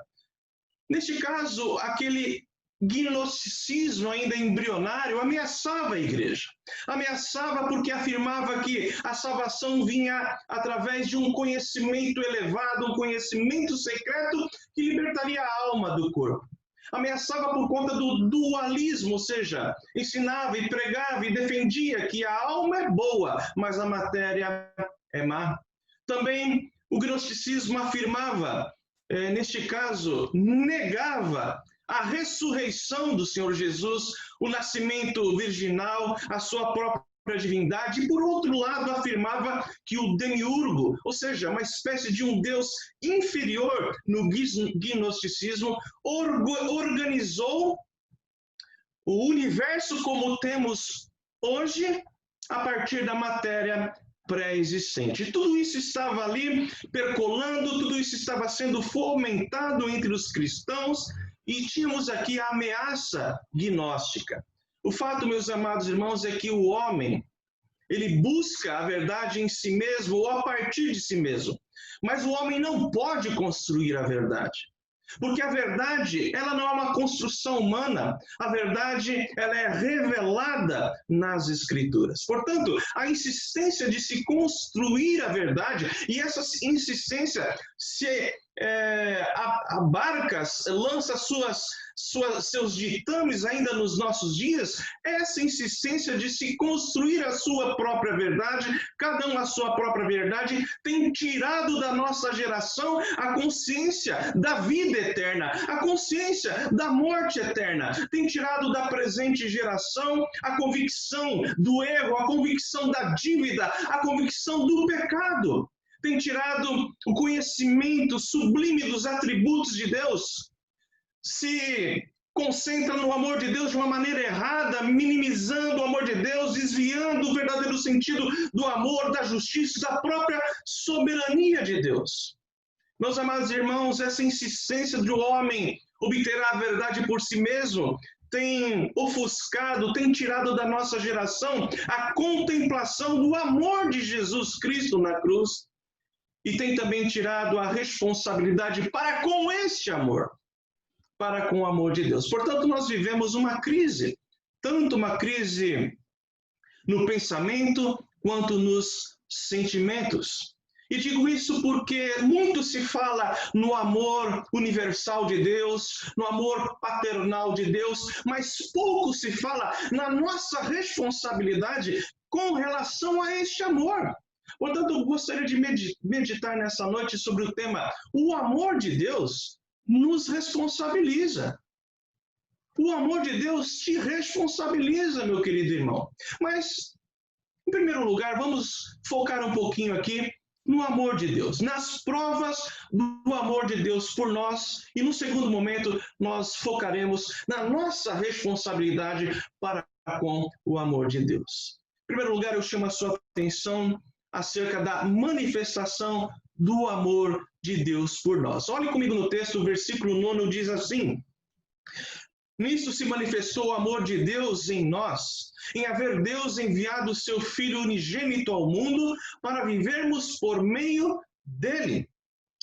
[SPEAKER 1] Neste caso, aquele gnosticismo ainda embrionário ameaçava a igreja. Ameaçava porque afirmava que a salvação vinha através de um conhecimento elevado, um conhecimento secreto que libertaria a alma do corpo. Ameaçava por conta do dualismo, ou seja, ensinava e pregava e defendia que a alma é boa, mas a matéria é má. Também o gnosticismo afirmava, neste caso, negava a ressurreição do Senhor Jesus, o nascimento virginal, a sua própria divindade, e por outro lado afirmava que o demiurgo, ou seja, uma espécie de um deus inferior no gnosticismo, organizou o universo como temos hoje a partir da matéria pré-existente. Tudo isso estava ali percolando, tudo isso estava sendo fomentado entre os cristãos, e tínhamos aqui a ameaça gnóstica. O fato, meus amados irmãos, é que o homem, ele busca a verdade em si mesmo ou a partir de si mesmo. Mas o homem não pode construir a verdade. Porque a verdade, ela não é uma construção humana. A verdade, ela é revelada nas Escrituras. Portanto, a insistência de se construir a verdade, e essa insistência se abarca, lança seus ditames ainda nos nossos dias, essa insistência de se construir a sua própria verdade, cada um a sua própria verdade, tem tirado da nossa geração a consciência da vida eterna, a consciência da morte eterna, tem tirado da presente geração a convicção do erro, a convicção da dívida, a convicção do pecado. Tem tirado o conhecimento sublime dos atributos de Deus, se concentra no amor de Deus de uma maneira errada, minimizando o amor de Deus, desviando o verdadeiro sentido do amor, da justiça, da própria soberania de Deus. Meus amados irmãos, essa insistência do homem obter a verdade por si mesmo tem ofuscado, tem tirado da nossa geração a contemplação do amor de Jesus Cristo na cruz. E tem também tirado a responsabilidade para com este amor, para com o amor de Deus. Portanto, nós vivemos uma crise, tanto uma crise no pensamento quanto nos sentimentos. E digo isso porque muito se fala no amor universal de Deus, no amor paternal de Deus, mas pouco se fala na nossa responsabilidade com relação a este amor. Portanto, eu gostaria de meditar nessa noite sobre o tema: o amor de Deus nos responsabiliza. O amor de Deus te responsabiliza, meu querido irmão. Mas, em primeiro lugar, vamos focar um pouquinho aqui no amor de Deus, nas provas do amor de Deus por nós. E, no segundo momento, nós focaremos na nossa responsabilidade para com o amor de Deus. Em primeiro lugar, eu chamo a sua atenção acerca da manifestação do amor de Deus por nós. Olhe comigo no texto, o versículo 9 diz assim: nisso se manifestou o amor de Deus em nós, em haver Deus enviado o seu Filho unigênito ao mundo para vivermos por meio dele.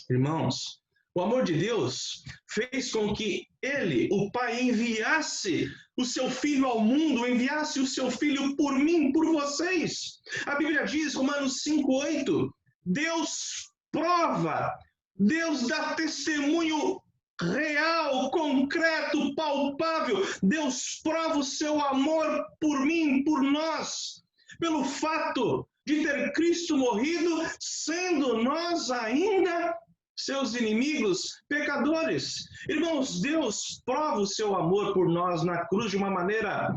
[SPEAKER 1] Irmãos, o amor de Deus fez com que ele, o Pai, enviasse o seu Filho ao mundo, enviasse o seu Filho por mim, por vocês. A Bíblia diz, Romanos 5:8, Deus prova, Deus dá testemunho real, concreto, palpável. Deus prova o seu amor por mim, por nós, pelo fato de ter Cristo morrido, sendo nós ainda seus inimigos, pecadores. Irmãos, Deus prova o seu amor por nós na cruz de uma maneira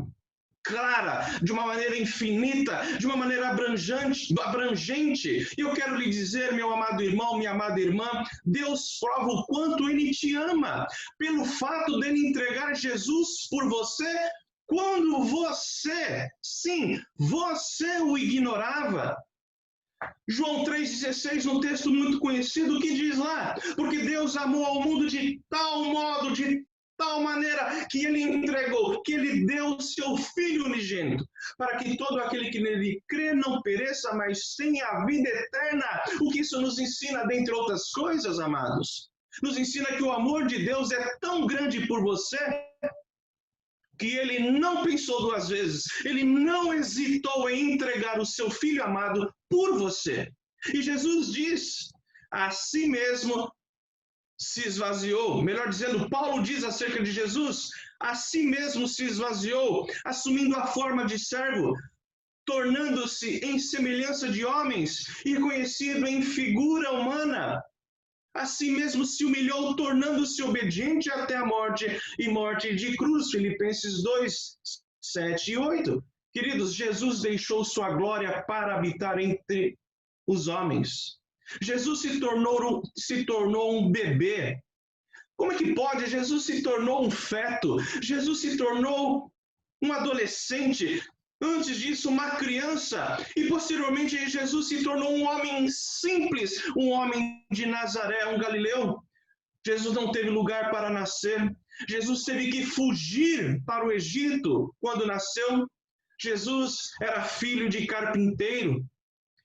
[SPEAKER 1] clara, de uma maneira infinita, de uma maneira abrangente. E eu quero lhe dizer, meu amado irmão, minha amada irmã, Deus prova o quanto Ele te ama, pelo fato dele entregar Jesus por você, quando você, sim, você o ignorava. João 3,16, um texto muito conhecido, que diz lá: porque Deus amou ao mundo de tal modo, de tal maneira, que Ele entregou, que Ele deu o seu Filho unigênito, para que todo aquele que nele crê não pereça, mas tenha a vida eterna. O que isso nos ensina, dentre outras coisas, amados? Nos ensina que o amor de Deus é tão grande por você, que Ele não pensou duas vezes, Ele não hesitou em entregar o seu Filho amado por você. E Jesus diz, a si mesmo se esvaziou, melhor dizendo, Paulo diz acerca de Jesus, a si mesmo se esvaziou, assumindo a forma de servo, tornando-se em semelhança de homens e reconhecido em figura humana. Assim mesmo se humilhou, tornando-se obediente até a morte, e morte de cruz. Filipenses 2, 7 e 8. Queridos, Jesus deixou sua glória para habitar entre os homens. Jesus se tornou um bebê. Como é que pode? Jesus se tornou um feto. Jesus se tornou um adolescente. Antes disso, uma criança, e posteriormente Jesus se tornou um homem simples, um homem de Nazaré, um galileu. Jesus não teve lugar para nascer. Jesus teve que fugir para o Egito quando nasceu. Jesus era filho de carpinteiro.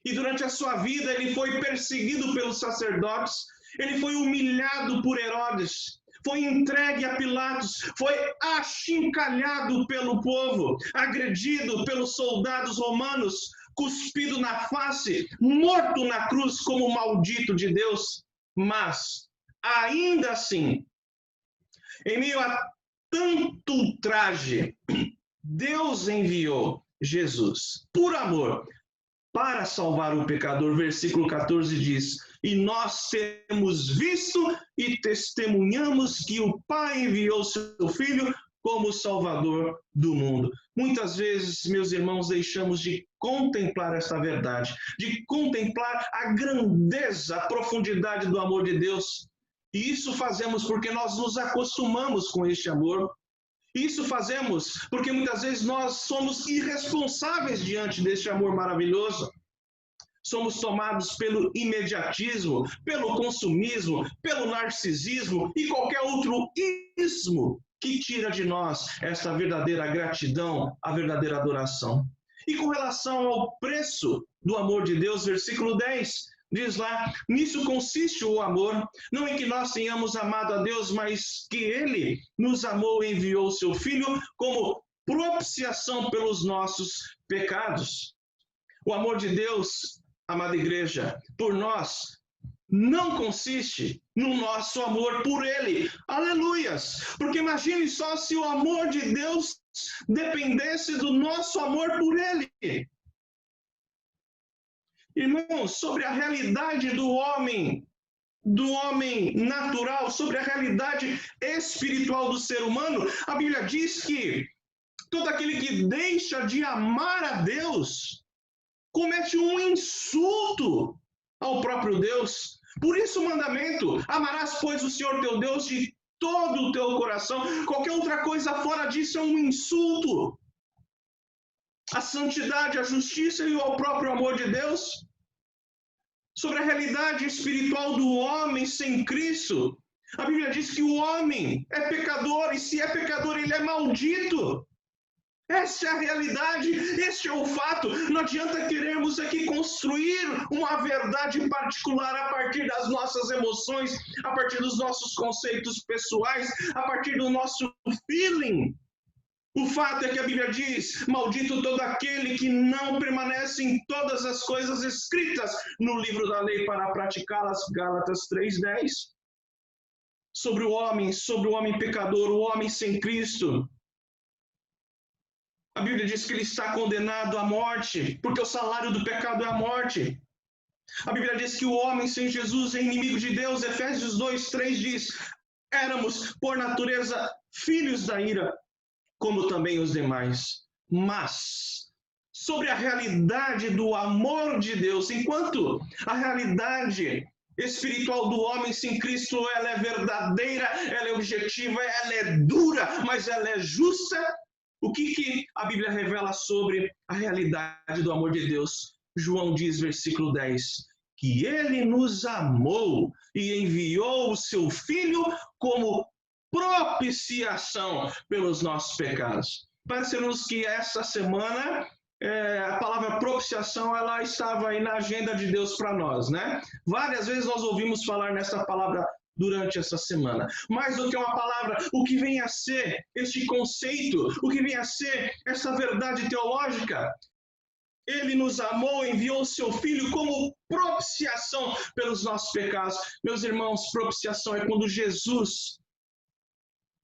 [SPEAKER 1] E durante a sua vida ele foi perseguido pelos sacerdotes, ele foi humilhado por Herodes, foi entregue a Pilatos, foi achincalhado pelo povo, agredido pelos soldados romanos, cuspido na face, morto na cruz como maldito de Deus. Mas, ainda assim, em meio a tanto ultraje, Deus enviou Jesus, por amor, para salvar o pecador. Versículo 14 diz, e nós temos visto e testemunhamos que o Pai enviou seu Filho como Salvador do mundo. Muitas vezes, meus irmãos, deixamos de contemplar esta verdade, de contemplar a grandeza, a profundidade do amor de Deus. E isso fazemos porque nós nos acostumamos com este amor. Isso fazemos porque muitas vezes nós somos irresponsáveis diante deste amor maravilhoso. Somos tomados pelo imediatismo, pelo consumismo, pelo narcisismo e qualquer outro ismo que tira de nós esta verdadeira gratidão, a verdadeira adoração. E com relação ao preço do amor de Deus, versículo 10, diz lá, nisso consiste o amor, não em que nós tenhamos amado a Deus, mas que Ele nos amou e enviou o seu Filho como propiciação pelos nossos pecados. O amor de Deus, amada igreja, por nós, não consiste no nosso amor por Ele. Aleluias! Porque imagine só se o amor de Deus dependesse do nosso amor por Ele. Irmãos, sobre a realidade do homem natural, sobre a realidade espiritual do ser humano, a Bíblia diz que todo aquele que deixa de amar a Deus comete um insulto ao próprio Deus. Por isso o mandamento, amarás, pois, o Senhor teu Deus de todo o teu coração. Qualquer outra coisa fora disso é um insulto a santidade, a justiça e o próprio amor de Deus. Sobre a realidade espiritual do homem sem Cristo, a Bíblia diz que o homem é pecador, e se é pecador, ele é maldito. Essa é a realidade, este é o fato. Não adianta querermos aqui construir uma verdade particular a partir das nossas emoções, a partir dos nossos conceitos pessoais, a partir do nosso feeling. O fato é que a Bíblia diz, maldito todo aquele que não permanece em todas as coisas escritas no livro da lei para praticá-las, Gálatas 3:10. Sobre o homem pecador, o homem sem Cristo. A Bíblia diz que ele está condenado à morte, porque o salário do pecado é a morte. A Bíblia diz que o homem sem Jesus é inimigo de Deus. Efésios 2:3 diz, éramos, por natureza, filhos da ira, como também os demais. mas sobre a realidade do amor de Deus, enquanto a realidade espiritual do homem sem Cristo, ela é verdadeira, ela é objetiva, ela é dura, mas ela é justa. O que a Bíblia revela sobre a realidade do amor de Deus? João diz, versículo 10, que ele nos amou e enviou o seu Filho como propiciação pelos nossos pecados. Parece-nos que essa semana a palavra propiciação, ela estava aí na agenda de Deus para nós, né? Várias vezes nós ouvimos falar nessa palavra durante essa semana. Mais do que uma palavra, o que vem a ser este conceito, o que vem a ser essa verdade teológica? Ele nos amou, enviou o seu Filho como propiciação pelos nossos pecados. Meus irmãos, propiciação é quando Jesus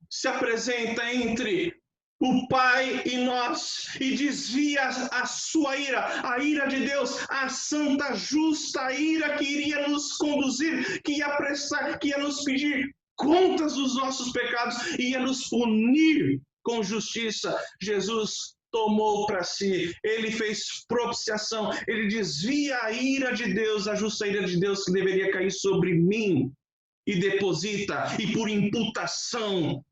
[SPEAKER 1] se apresenta entre o Pai e nós, e desvia a sua ira, a ira de Deus, a santa, justa ira que iria nos conduzir, que ia prestar, que ia nos pedir contas dos nossos pecados, ia nos punir com justiça. Jesus tomou para si, ele fez propiciação, ele desvia a ira de Deus, a justa ira de Deus que deveria cair sobre mim, e deposita, e por imputação,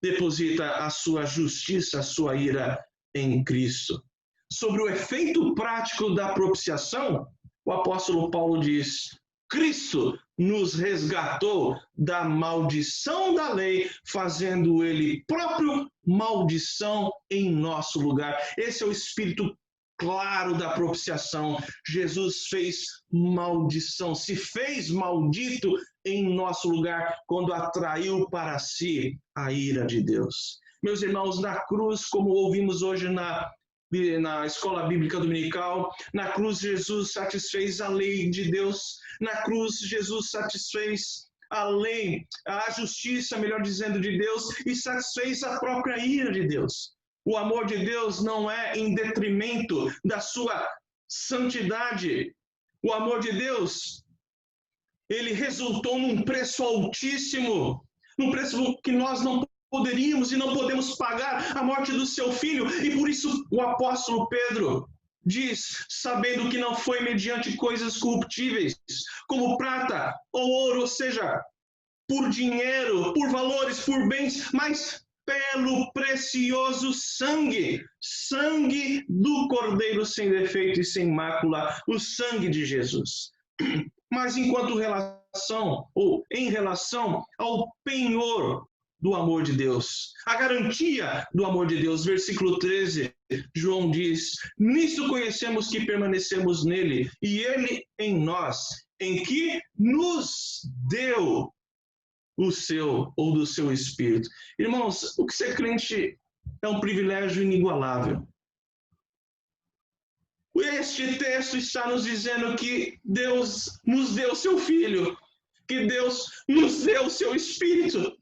[SPEAKER 1] deposita a sua justiça, a sua ira em Cristo. Sobre o efeito prático da propiciação, o apóstolo Paulo diz: Cristo nos resgatou da maldição da lei, fazendo ele próprio maldição em nosso lugar. Esse é o espírito claro da propiciação. Jesus fez maldição, se fez maldito em nosso lugar quando atraiu para si a ira de Deus. Meus irmãos, na cruz, como ouvimos hoje na escola bíblica dominical, na cruz Jesus satisfez a lei de Deus, na cruz Jesus satisfez a lei, a justiça, melhor dizendo, de Deus, e satisfez a própria ira de Deus. O amor de Deus não é em detrimento da sua santidade. O amor de Deus, ele resultou num preço altíssimo, num preço que nós não poderíamos e não podemos pagar, a morte do seu filho. E por isso o apóstolo Pedro diz, sabendo que não foi mediante coisas corruptíveis, como prata ou ouro, ou seja, por dinheiro, por valores, por bens, mas pelo precioso sangue do Cordeiro sem defeito e sem mácula, o sangue de Jesus. Mas em relação ao penhor do amor de Deus, a garantia do amor de Deus, versículo 13, João diz: nisso conhecemos que permanecemos nele e ele em nós, em que nos deu o seu ou do seu Espírito. Irmãos, o que ser crente é um privilégio inigualável. Este texto está nos dizendo que Deus nos deu o seu Filho, que Deus nos deu o seu Espírito.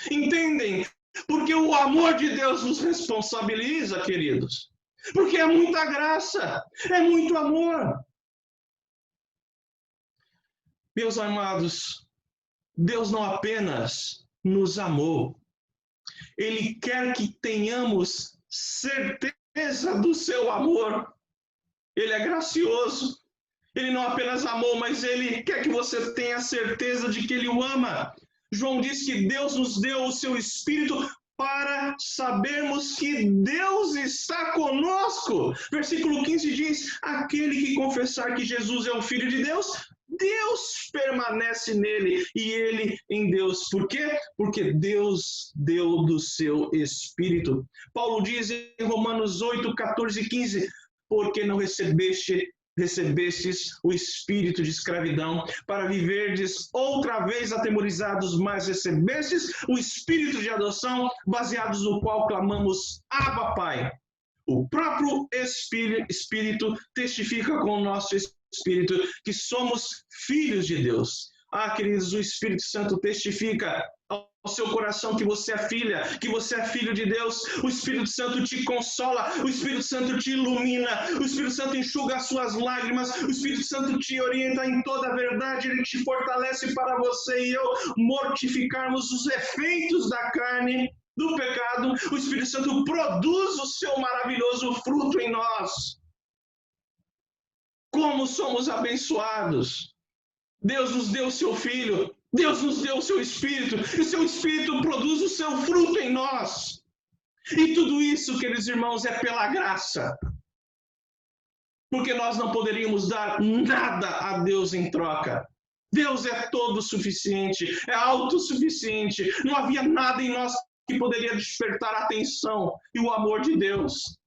[SPEAKER 1] Entendem? Porque o amor de Deus nos responsabiliza, queridos. Porque é muita graça, é muito amor. Meus amados, Deus não apenas nos amou, Ele quer que tenhamos certeza do seu amor. Ele é gracioso. Ele não apenas amou, mas Ele quer que você tenha certeza de que Ele o ama. João diz que Deus nos deu o seu Espírito para sabermos que Deus está conosco. Versículo 15 diz: aquele que confessar que Jesus é o Filho de Deus, Deus permanece nele e ele em Deus. Por quê? Porque Deus deu do seu Espírito. Paulo diz em Romanos 8, 14 e 15, porque não recebestes o espírito de escravidão para viverdes outra vez atemorizados, mas recebestes o espírito de adoção, baseados no qual clamamos: Abba, Pai. O próprio Espírito testifica com o nosso Espírito que somos filhos de Deus. Queridos, o Espírito Santo testifica ao seu coração que você é filha, que você é filho de Deus. O Espírito Santo te consola, o Espírito Santo te ilumina, o Espírito Santo enxuga as suas lágrimas, o Espírito Santo te orienta em toda a verdade, ele te fortalece para você e eu mortificarmos os efeitos da carne do pecado, o Espírito Santo produz o seu maravilhoso fruto em nós. Como somos abençoados! Deus nos deu o seu Filho, Deus nos deu o seu Espírito, e o seu Espírito produz o seu fruto em nós. E tudo isso, queridos irmãos, é pela graça. Porque nós não poderíamos dar nada a Deus em troca. Deus é todo suficiente, é autossuficiente. Não havia nada em nós que poderia despertar a atenção e o amor de Deus.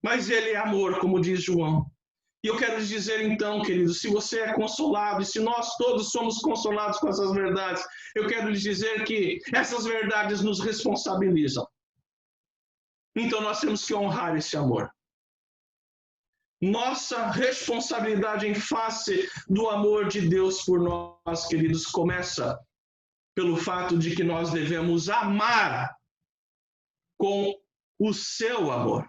[SPEAKER 1] Mas Ele é amor, como diz João. E eu quero lhes dizer então, queridos, se você é consolado, e se nós todos somos consolados com essas verdades, eu quero lhes dizer que essas verdades nos responsabilizam. Então nós temos que honrar esse amor. Nossa responsabilidade em face do amor de Deus por nós, queridos, começa pelo fato de que nós devemos amar com o seu amor.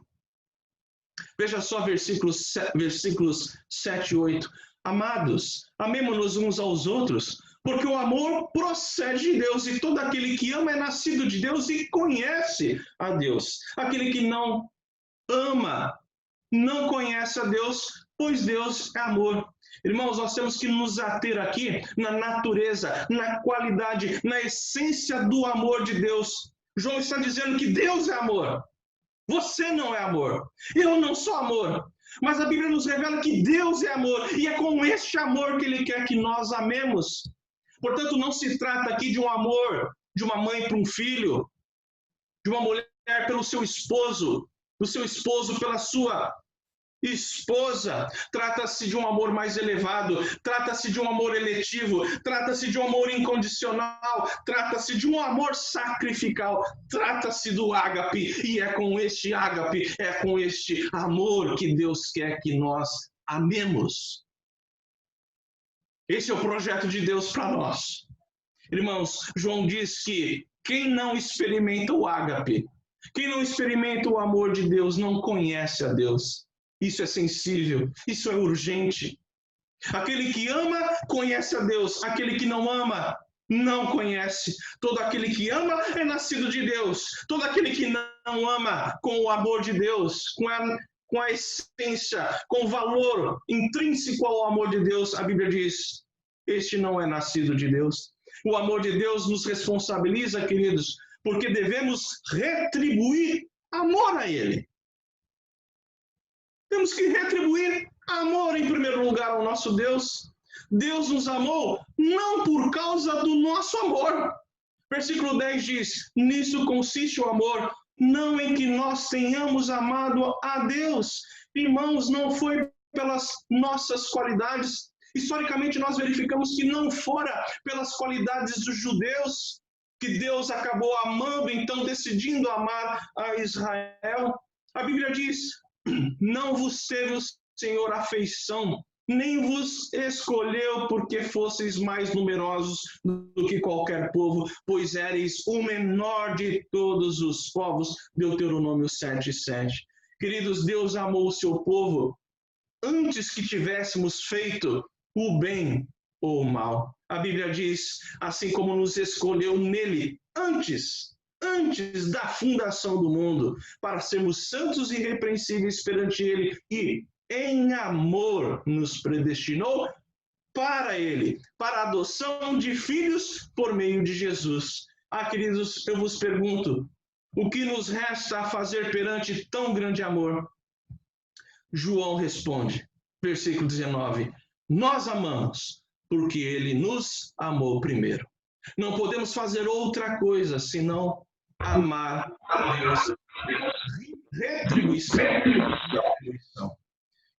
[SPEAKER 1] Veja só versículos 7 e 8. Amados, amemo-nos uns aos outros, porque o amor procede de Deus, e todo aquele que ama é nascido de Deus e conhece a Deus. Aquele que não ama não conhece a Deus, pois Deus é amor. Irmãos, nós temos que nos ater aqui na natureza, na qualidade, na essência do amor de Deus. João está dizendo que Deus é amor. Você não é amor. Eu não sou amor. Mas a Bíblia nos revela que Deus é amor. E é com este amor que Ele quer que nós amemos. Portanto, não se trata aqui de um amor de uma mãe para um filho, de uma mulher pelo seu esposo, do seu esposo pela sua esposa. Trata-se de um amor mais elevado, trata-se de um amor eletivo, trata-se de um amor incondicional, trata-se de um amor sacrificial, trata-se do ágape, e é com este ágape, é com este amor que Deus quer que nós amemos. Esse é o projeto de Deus para nós. Irmãos, João diz que quem não experimenta o ágape, quem não experimenta o amor de Deus, não conhece a Deus. Isso é sensível, isso é urgente. Aquele que ama, conhece a Deus. Aquele que não ama, não conhece. Todo aquele que ama é nascido de Deus. Todo aquele que não ama com o amor de Deus, com a essência, com o valor intrínseco ao amor de Deus, a Bíblia diz, este não é nascido de Deus. O amor de Deus nos responsabiliza, queridos, porque devemos retribuir amor a Ele. Temos que retribuir amor em primeiro lugar ao nosso Deus. Deus nos amou não por causa do nosso amor. Versículo 10 diz, nisso consiste o amor, não em que nós tenhamos amado a Deus. Irmãos, não foi pelas nossas qualidades. Historicamente, nós verificamos que não fora pelas qualidades dos judeus que Deus acabou amando, então decidindo amar a Israel. A Bíblia diz, não vos teve o Senhor afeição, nem vos escolheu porque fosseis mais numerosos do que qualquer povo, pois éreis o menor de todos os povos. Deuteronômio 7:7. Queridos, Deus amou o seu povo antes que tivéssemos feito o bem ou o mal. A Bíblia diz, assim como nos escolheu nele antes da fundação do mundo, para sermos santos e irrepreensíveis perante Ele, e em amor nos predestinou para Ele, para a adoção de filhos por meio de Jesus. Queridos, eu vos pergunto, o que nos resta a fazer perante tão grande amor? João responde, versículo 19, nós amamos, porque Ele nos amou primeiro. Não podemos fazer outra coisa senão amar a Deus. Retribuição.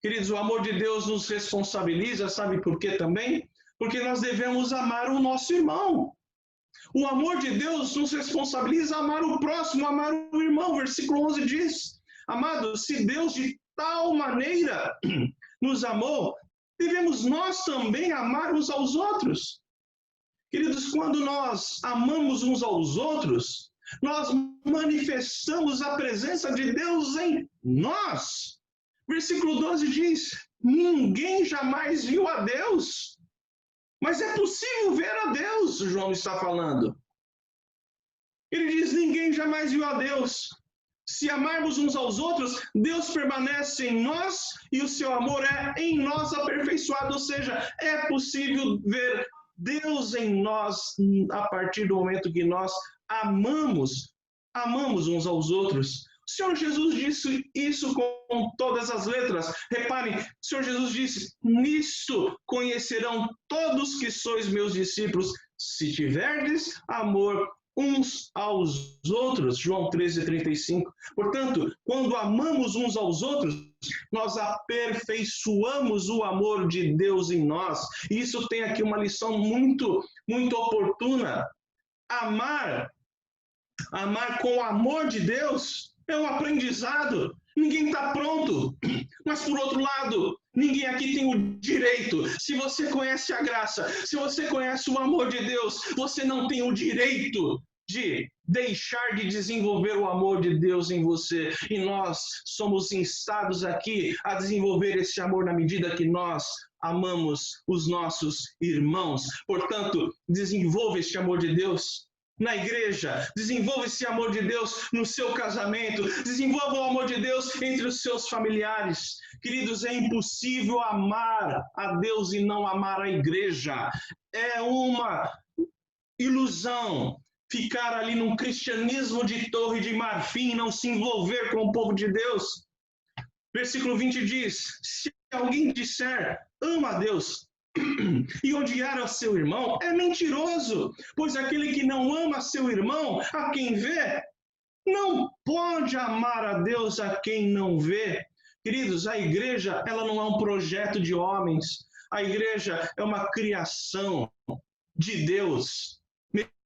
[SPEAKER 1] Queridos, o amor de Deus nos responsabiliza, sabe por quê também? Porque nós devemos amar o nosso irmão. O amor de Deus nos responsabiliza a amar o próximo, amar o irmão. Versículo 11 diz, amados, se Deus de tal maneira nos amou, devemos nós também amar uns aos outros. Queridos, quando nós amamos uns aos outros, nós manifestamos a presença de Deus em nós. Versículo 12 diz, ninguém jamais viu a Deus, mas é possível ver a Deus, João está falando. Ele diz: ninguém jamais viu a Deus. Se amarmos uns aos outros, Deus permanece em nós e o seu amor é em nós aperfeiçoado. Ou seja, é possível ver Deus em nós a partir do momento que nós amamos uns aos outros. O Senhor Jesus disse isso com todas as letras. Reparem, o Senhor Jesus disse: nisto conhecerão todos que sois meus discípulos, se tiverdes amor uns aos outros. João 13:35. Portanto, quando amamos uns aos outros, nós aperfeiçoamos o amor de Deus em nós. E isso tem aqui uma lição muito oportuna. Amar com o amor de Deus é um aprendizado. Ninguém está pronto. Mas, por outro lado, ninguém aqui tem o direito. Se você conhece a graça, se você conhece o amor de Deus, você não tem o direito de deixar de desenvolver o amor de Deus em você. E nós somos instados aqui a desenvolver esse amor na medida que nós amamos os nossos irmãos. Portanto, desenvolva este amor de Deus na igreja, desenvolva esse amor de Deus no seu casamento, desenvolva o amor de Deus entre os seus familiares. Queridos, é impossível amar a Deus e não amar a igreja. É uma ilusão ficar ali num cristianismo de torre de marfim, não se envolver com o povo de Deus. Versículo 20 diz: se alguém disser ama a Deus e odiar ao seu irmão, é mentiroso, pois aquele que não ama seu irmão, a quem vê, não pode amar a Deus a quem não vê. Queridos, a igreja, ela não é um projeto de homens, a igreja é uma criação de Deus,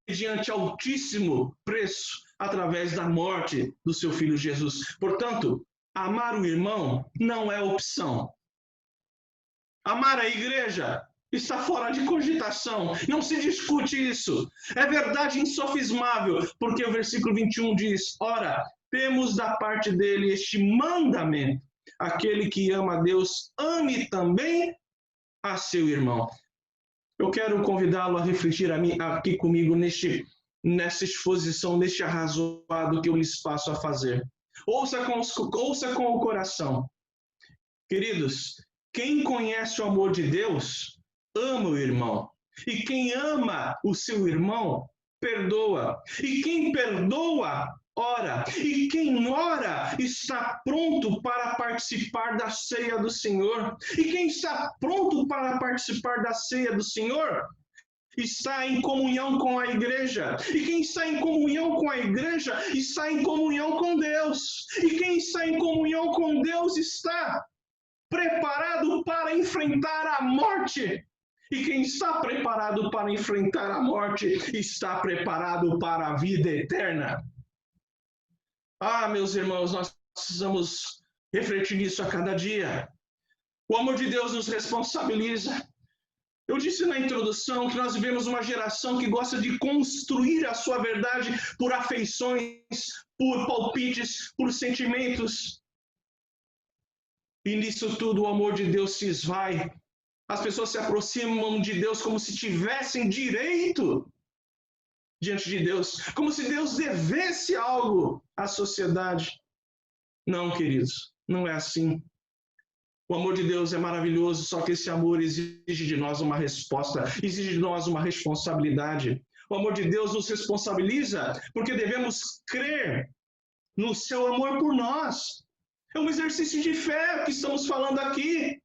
[SPEAKER 1] mediante altíssimo preço, através da morte do seu Filho Jesus. Portanto, amar o irmão não é opção. Amar a igreja está fora de cogitação, não se discute isso. É verdade insofismável, porque o versículo 21 diz: ora, temos da parte dele este mandamento: aquele que ama a Deus, ame também a seu irmão. Eu quero convidá-lo a refletir aqui comigo nessa exposição, neste arrazoado que eu lhes passo a fazer. Ouça com o coração. Queridos, quem conhece o amor de Deus, ama o irmão. E quem ama o seu irmão, perdoa. E quem perdoa, ora. E quem ora, está pronto para participar da ceia do Senhor. E quem está pronto para participar da ceia do Senhor, está em comunhão com a igreja. E quem está em comunhão com a igreja, está em comunhão com Deus. E quem está em comunhão com Deus, está preparado para enfrentar a morte. E quem está preparado para enfrentar a morte, está preparado para a vida eterna. Ah, meus irmãos, nós precisamos refletir nisso a cada dia. O amor de Deus nos responsabiliza. Eu disse na introdução que nós vivemos uma geração que gosta de construir a sua verdade por afeições, por palpites, por sentimentos. E nisso tudo o amor de Deus se esvai. As pessoas se aproximam de Deus como se tivessem direito diante de Deus, como se Deus devesse algo à sociedade. Não, queridos, não é assim. O amor de Deus é maravilhoso, só que esse amor exige de nós uma resposta, exige de nós uma responsabilidade. O amor de Deus nos responsabiliza porque devemos crer no seu amor por nós. É um exercício de fé que estamos falando aqui.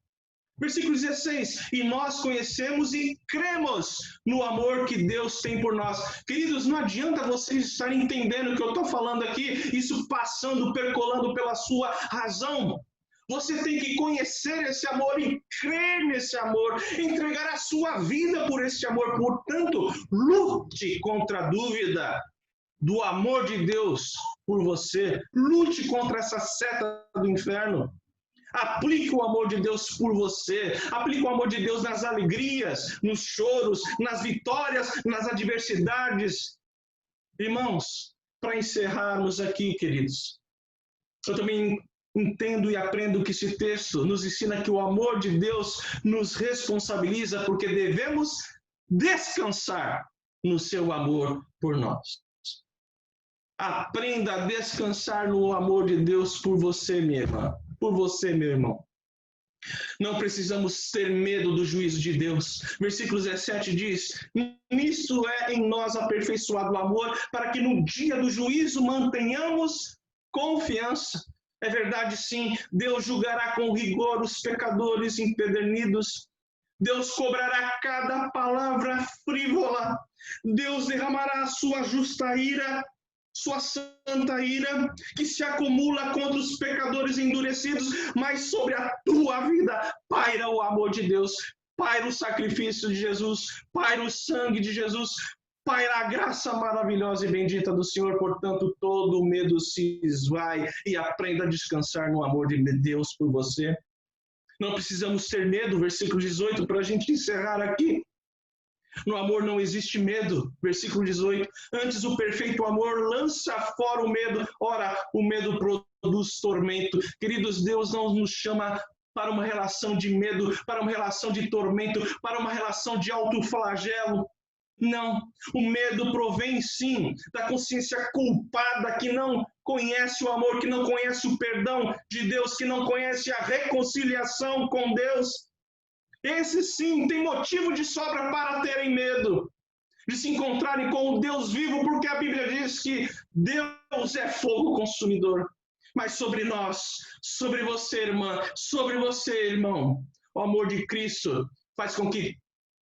[SPEAKER 1] Versículo 16, e nós conhecemos e cremos no amor que Deus tem por nós. Queridos, não adianta vocês estarem entendendo o que eu estou falando aqui, isso passando, percolando pela sua razão. Você tem que conhecer esse amor e crer nesse amor, entregar a sua vida por esse amor. Portanto, lute contra a dúvida do amor de Deus por você. Lute contra essa seta do inferno. Aplique o amor de Deus por você. Aplique o amor de Deus nas alegrias, nos choros, nas vitórias, nas adversidades. Irmãos, para encerrarmos aqui, queridos, eu também entendo e aprendo que esse texto nos ensina que o amor de Deus nos responsabiliza porque devemos descansar no seu amor por nós. Aprenda a descansar no amor de Deus por você, minha irmã, por você, meu irmão. Não precisamos ter medo do juízo de Deus. Versículo 17 diz: nisto é em nós aperfeiçoado o amor, para que no dia do juízo mantenhamos confiança. É verdade, sim, Deus julgará com rigor os pecadores empedernidos. Deus cobrará cada palavra frívola. Deus derramará a sua justa ira, sua santa ira, que se acumula contra os pecadores endurecidos, mas sobre a tua vida paira o amor de Deus, paira o sacrifício de Jesus, paira o sangue de Jesus, paira a graça maravilhosa e bendita do Senhor. Portanto, todo o medo se esvai e aprenda a descansar no amor de Deus por você. Não precisamos ter medo, versículo 18, para a gente encerrar aqui. No amor não existe medo, versículo 18. Antes o perfeito amor lança fora o medo. Ora, o medo produz tormento. Queridos, Deus não nos chama para uma relação de medo, para uma relação de tormento, para uma relação de autoflagelo. Não, o medo provém sim da consciência culpada que não conhece o amor, que não conhece o perdão de Deus, que não conhece a reconciliação com Deus. Esses sim têm motivo de sobra para terem medo de se encontrarem com o Deus vivo, porque a Bíblia diz que Deus é fogo consumidor. Mas sobre nós, sobre você, irmã, sobre você, irmão, o amor de Cristo faz com que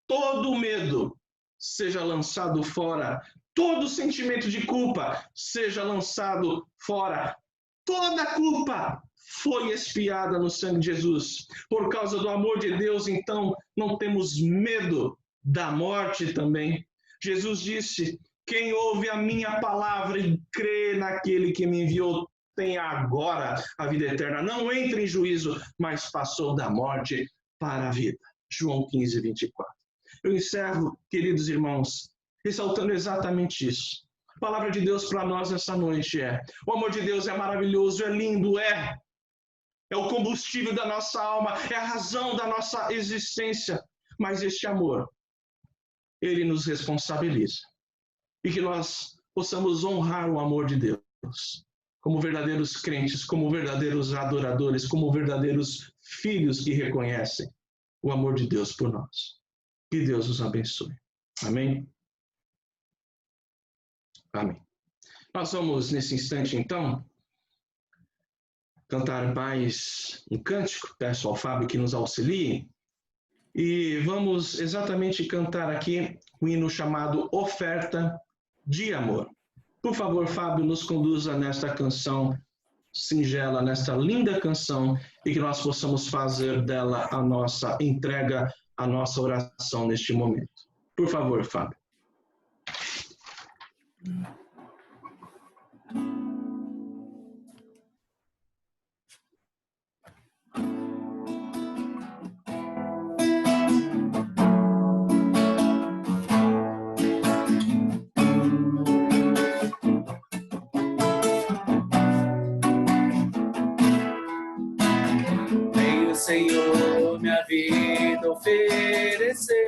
[SPEAKER 1] todo medo seja lançado fora, todo sentimento de culpa seja lançado fora, toda culpa foi expiada no sangue de Jesus. Por causa do amor de Deus, então, não temos medo da morte também. Jesus disse: quem ouve a minha palavra e crê naquele que me enviou, tem agora a vida eterna. Não entra em juízo, mas passou da morte para a vida. João 15, 24. Eu encerro, queridos irmãos, ressaltando exatamente isso. A palavra de Deus para nós essa noite é: o amor de Deus é maravilhoso, é lindo, é o combustível da nossa alma, é a razão da nossa existência. Mas este amor, ele nos responsabiliza. E que nós possamos honrar o amor de Deus, como verdadeiros crentes, como verdadeiros adoradores, como verdadeiros filhos que reconhecem o amor de Deus por nós. Que Deus os abençoe. Amém? Amém. Nós vamos, nesse instante, então, cantar mais um cântico. Peço ao Fábio que nos auxilie. E vamos exatamente cantar aqui o hino chamado Oferta de Amor. Por favor, Fábio, nos conduza nesta canção singela, nesta linda canção, e que nós possamos fazer dela a nossa entrega, a nossa oração neste momento. Por favor, Fábio.
[SPEAKER 3] Venho, Senhor, minha vida oferecer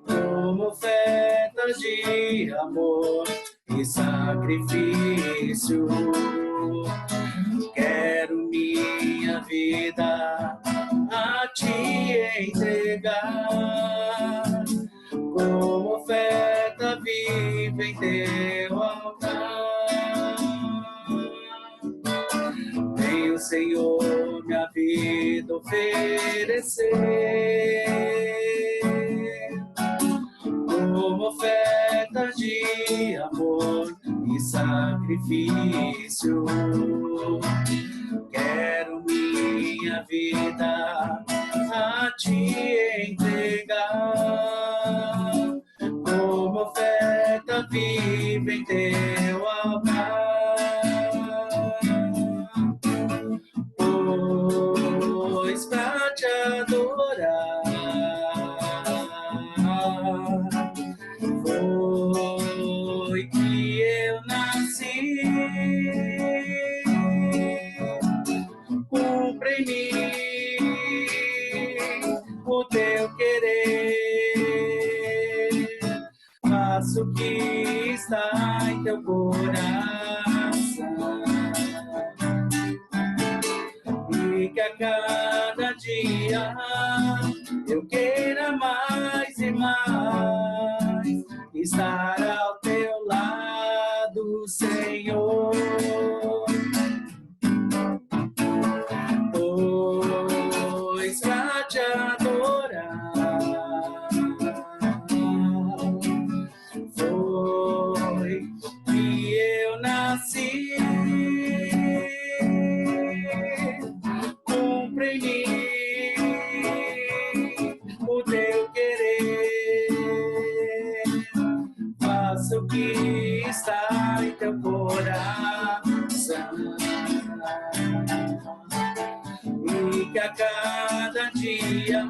[SPEAKER 3] como oferta de amor e sacrifício. Quero minha vida a te entregar como oferta viva em teu altar. Venho, Senhor, minha vida oferecer como oferta de amor e sacrifício. Quero minha vida a te entregar como oferta viva em teu altar. Pois pra te adorar foi que eu nasci. Cumpre em mim o teu querer, faço o que dia eu queira mais e mais estar ao teu lado, Senhor. Pois pra te adorar foi que eu nasci. Cumpre em mim o teu querer, faça o que está em teu coração, e que a cada dia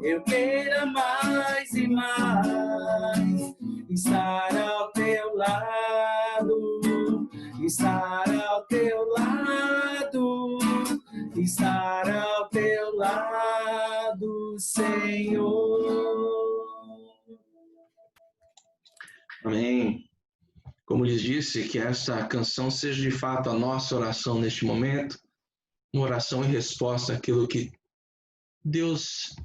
[SPEAKER 3] eu queira mais e mais estar ao teu lado, estar ao teu lado, estar ao teu lado, Senhor.
[SPEAKER 1] Amém. Como lhes disse, que essa canção seja de fato a nossa oração neste momento, uma oração em resposta àquilo que Deus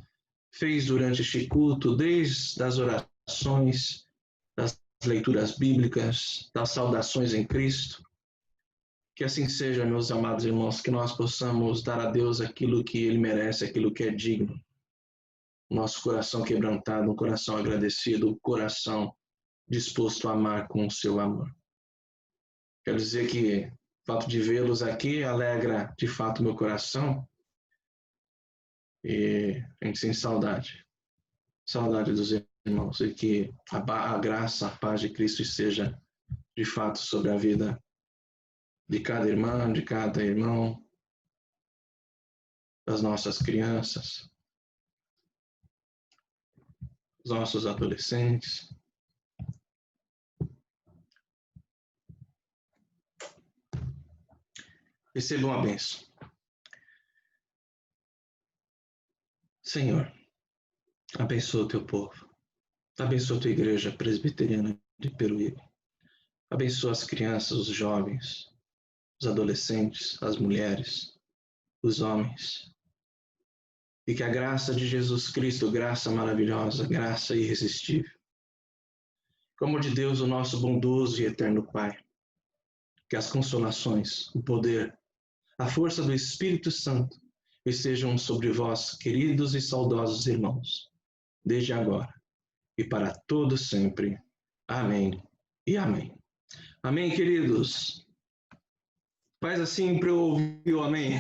[SPEAKER 1] fez durante este culto, desde as orações, das leituras bíblicas, das saudações em Cristo. Que assim seja, meus amados irmãos, que nós possamos dar a Deus aquilo que Ele merece, aquilo que é digno. Nosso coração quebrantado, um coração agradecido, um coração disposto a amar com o seu amor. Quero dizer que o fato de vê-los aqui alegra de fato meu coração. E a gente sente saudade dos irmãos, e que a graça, a paz de Cristo esteja de fato sobre a vida de cada irmã, de cada irmão, das nossas crianças, dos nossos adolescentes. Recebam a bênção. Senhor, abençoa o teu povo. Abençoa a tua igreja presbiteriana de Peruíbe. Abençoa as crianças, os jovens, os adolescentes, as mulheres, os homens. E que a graça de Jesus Cristo, graça maravilhosa, graça irresistível, como de Deus, o nosso bondoso e eterno Pai, que as consolações, o poder, a força do Espírito Santo estejam sobre vós, queridos e saudosos irmãos, desde agora e para todo sempre. Amém e amém. Amém, queridos. Faz assim para eu ouvir o amém.